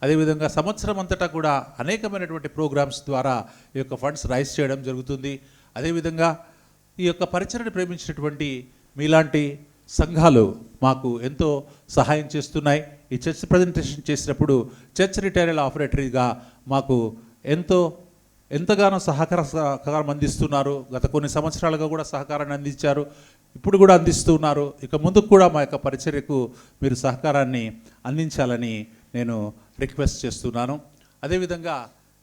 అదేవిధంగా సంవత్సరం అంతటా కూడా అనేకమైనటువంటి ప్రోగ్రామ్స్ ద్వారా ఈ యొక్క ఫండ్స్ రైజ్ చేయడం జరుగుతుంది. అదేవిధంగా ఈ యొక్క పరిచర్యను ప్రేమించినటువంటి మీలాంటి సంఘాలు మాకు ఎంతో సహాయం చేస్తున్నాయి. ఈ చర్చ్ ప్రజెంటేషన్ చేసినప్పుడు చర్చ్ రిటైరల్ ఆపరేటరీగా మాకు ఎంతగానో సహకారం అందిస్తున్నారు. గత కొన్ని సంవత్సరాలుగా కూడా సహకారాన్ని అందించారు, ఇప్పుడు కూడా అందిస్తున్నారు. ఇక ముందుకు కూడా మా యొక్క పరిచర్యకు మీరు సహకారాన్ని అందించాలని నేను రిక్వెస్ట్ చేస్తున్నాను. అదేవిధంగా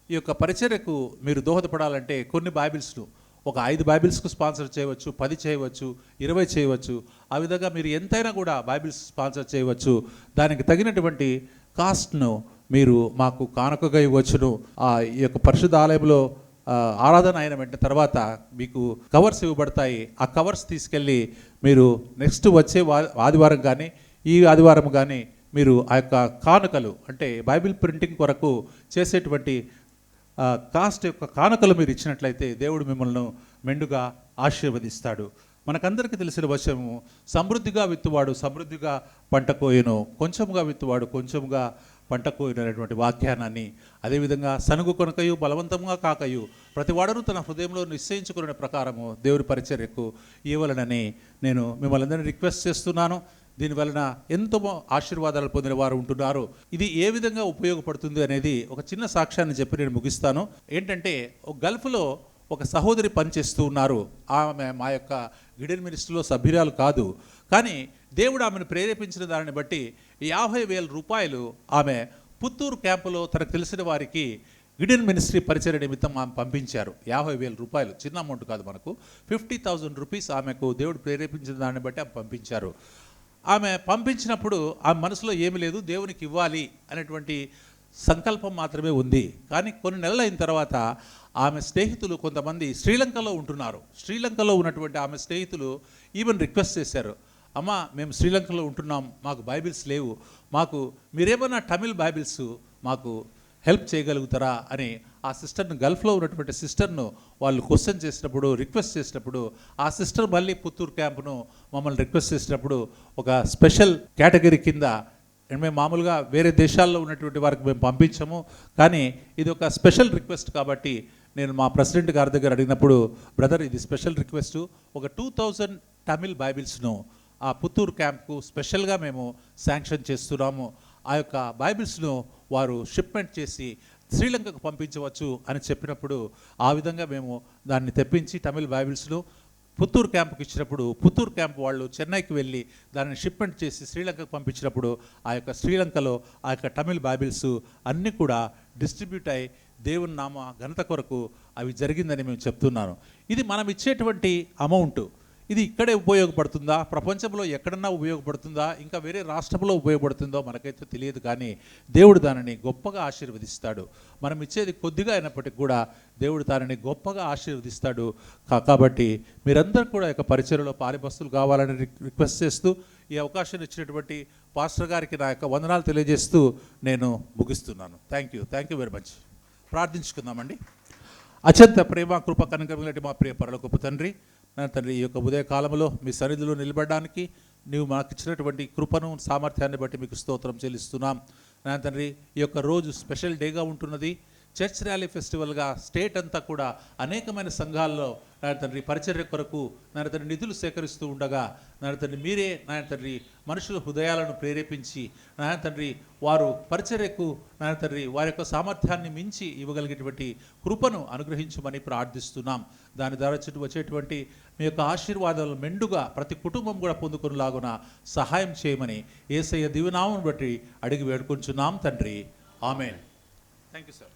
ఈ యొక్క పరిచర్యకు మీరు దోహదపడాలంటే కొన్ని బైబిల్స్ను ఒక 5 బైబిల్స్కు స్పాన్సర్ చేయవచ్చు, 10 చేయవచ్చు, 20 చేయవచ్చు. ఆ విధంగా మీరు ఎంతైనా కూడా బైబిల్స్ స్పాన్సర్ చేయవచ్చు. దానికి తగినటువంటి కాస్ట్ను మీరు మాకు కానుకగా ఇవ్వచ్చును. ఈ యొక్క పరిశుద్ధ ఆలయంలో ఆరాధన అయిన వెంటనే తర్వాత మీకు కవర్స్ ఇవ్వబడతాయి. ఆ కవర్స్ తీసుకెళ్ళి మీరు నెక్స్ట్ వచ్చే ఆదివారం కానీ ఈ ఆదివారం కానీ మీరు ఆ యొక్క కానుకలు అంటే బైబిల్ ప్రింటింగ్ కొరకు చేసేటువంటి కాస్ట్ యొక్క కానుకలు మీరు ఇచ్చినట్లయితే దేవుడు మిమ్మల్ని మెండుగా ఆశీర్వదిస్తాడు. మనకందరికీ తెలిసిన వచనము, సమృద్ధిగా విత్తువాడు సమృద్ధిగా పంట కోయను, కొంచెముగా విత్తువాడు కొంచెముగా పంట కోయను అనేటువంటి వాక్యానాన్ని, అదేవిధంగా సనుగు కొనకయు బలవంతంగా కాకయు ప్రతివాడను తన హృదయంలో నిశ్చయించుకునే ప్రకారము దేవుడి పరిచర్యకు ఇవ్వాలనని నేను మిమ్మల్ని అందరినీ రిక్వెస్ట్ చేస్తున్నాను. దీనివలన ఎంతో ఆశీర్వాదాలు పొందిన వారు ఉంటున్నారు. ఇది ఏ విధంగా ఉపయోగపడుతుంది అనేది ఒక చిన్న సాక్ష్యాన్ని చెప్పి నేను ముగిస్తాను. ఏంటంటే గల్ఫ్లో ఒక సహోదరి పనిచేస్తూ ఉన్నారు. ఆమె మా యొక్క గిడెన్ మినిస్ట్రీలో సభ్యురాలు కాదు, కానీ దేవుడు ఆమెను ప్రేరేపించిన దానిని బట్టి 50,000 రూపాయలు ఆమె పుత్తూరు క్యాంపులో తనకు తెలిసిన వారికి గిడెన్ మినిస్ట్రీ పరిచర్య నిమిత్తం ఆమె పంపించారు. 50,000 రూపాయలు చిన్న అమౌంట్ కాదు, మనకు 50,000 రూపీస్ ఆమెకు దేవుడు ప్రేరేపించిన దాన్ని బట్టి ఆమె పంపించారు. ఆమె పంపించినప్పుడు ఆమె మనసులో ఏమీ లేదు, దేవునికి ఇవ్వాలి అనేటువంటి సంకల్పం మాత్రమే ఉంది. కానీ కొన్ని నెలలు అయిన తర్వాత ఆమె స్నేహితులు కొంతమంది శ్రీలంకలో ఉంటున్నారు. శ్రీలంకలో ఉన్నటువంటి ఆమె స్నేహితులు ఈవెన్ రిక్వెస్ట్ చేశారు, అమ్మ మేము శ్రీలంకలో ఉంటున్నాం, మాకు బైబిల్స్ లేవు, మాకు మీరేమన్నా తమిళ్ బైబిల్స్ మాకు హెల్ప్ చేయగలుగుతారా అని ఆ సిస్టర్ను, గల్ఫ్లో ఉన్నటువంటి సిస్టర్ను వాళ్ళు క్వశ్చన్ చేసినప్పుడు, రిక్వెస్ట్ చేసినప్పుడు, ఆ సిస్టర్ మళ్ళీ పుత్తూరు క్యాంపును మమ్మల్ని రిక్వెస్ట్ చేసినప్పుడు ఒక స్పెషల్ కేటగిరీ కింద, మేము మామూలుగా వేరే దేశాల్లో ఉన్నటువంటి వారికి మేము పంపించాము, కానీ ఇది ఒక స్పెషల్ రిక్వెస్ట్ కాబట్టి నేను మా ప్రెసిడెంట్ గారి దగ్గర అడిగినప్పుడు, బ్రదర్ ఇది స్పెషల్ రిక్వెస్ట్, ఒక 2000 తమిళ్ బైబిల్స్ను ఆ పుత్తూరు క్యాంప్కు స్పెషల్గా మేము శాంక్షన్ చేస్తున్నాము. ఆ యొక్క బైబిల్స్ను వారు షిప్మెంట్ చేసి శ్రీలంకకు పంపించవచ్చు అని చెప్పినప్పుడు ఆ విధంగా మేము దాన్ని తెప్పించి తమిళ్ బైబిల్స్ను పుత్తూరు క్యాంపుకి ఇచ్చినప్పుడు, పుత్తూరు క్యాంప్ వాళ్ళు చెన్నైకి వెళ్ళి దానిని షిప్మెంట్ చేసి శ్రీలంకకు పంపించినప్పుడు ఆ యొక్క శ్రీలంకలో ఆ యొక్క తమిళ్ బైబిల్స్ అన్నీ కూడా డిస్ట్రిబ్యూట్ అయి దేవుని నామ ఘనత కొరకు అవి జరిగిందని మేము చెప్తున్నాను. ఇది మనం ఇచ్చేటువంటి అమౌంట్, ఇది ఇక్కడే ఉపయోగపడుతుందా, ప్రపంచంలో ఎక్కడన్నా ఉపయోగపడుతుందా, ఇంకా వేరే రాష్ట్రంలో ఉపయోగపడుతుందో మనకైతే తెలియదు, కానీ దేవుడు దానిని గొప్పగా ఆశీర్వదిస్తాడు. మనం ఇచ్చేది కొద్దిగా అయినప్పటికీ కూడా దేవుడు దానిని గొప్పగా ఆశీర్వదిస్తాడు. కాబట్టి మీరందరూ కూడా యొక్క పరిచర్యలో పారిబస్తులు కావాలని రిక్వెస్ట్ చేస్తూ ఈ అవకాశాన్ని ఇచ్చినటువంటి పాస్టర్ గారికి నా యొక్క వందనాలు తెలియజేస్తూ నేను ముగిస్తున్నాను. Thank you very much. ప్రార్థించుకుందామండి. అత్యంత ప్రేమ కృప కనుక మా ప్రియ పరలోకపు తండ్రి, నా తండ్రి, ఈ యొక్క ఉదయ కాలంలో మీ సన్నిధిలో నిలబడడానికి నీవు మాకు ఇచ్చినటువంటి కృపను సామర్థ్యాన్ని బట్టి మీకు స్తోత్రం చెల్లిస్తున్నాం. నా తండ్రి, ఈ యొక్క రోజు స్పెషల్ డేగా ఉంటున్నది. చర్చ్ ర్యాలీ ఫెస్టివల్గా స్టేట్ అంతా కూడా అనేకమైన సంఘాల్లో నాయన తండ్రి పరిచర్య కొరకు నాయన తండ్రి నిధులు సేకరిస్తూ ఉండగా నాయన తండ్రి మీరే నాయన తండ్రి మనుషుల హృదయాలను ప్రేరేపించి నాయన తండ్రి వారు పరిచర్యకు నాయన తండ్రి వారి యొక్క సామర్థ్యాన్ని మించి ఇవ్వగలిగేటువంటి కృపను అనుగ్రహించమని ప్రార్థిస్తున్నాం. దాని ద్వారా వచ్చేటువంటి మీ యొక్క ఆశీర్వాదాలు మెండుగా ప్రతి కుటుంబం కూడా పొందుకునేలాగున సహాయం చేయమని యేసయ్య దివ్యనామమును బట్టి అడిగి వేడుకుంటున్నాం తండ్రి. ఆమేన్. Thank you sir.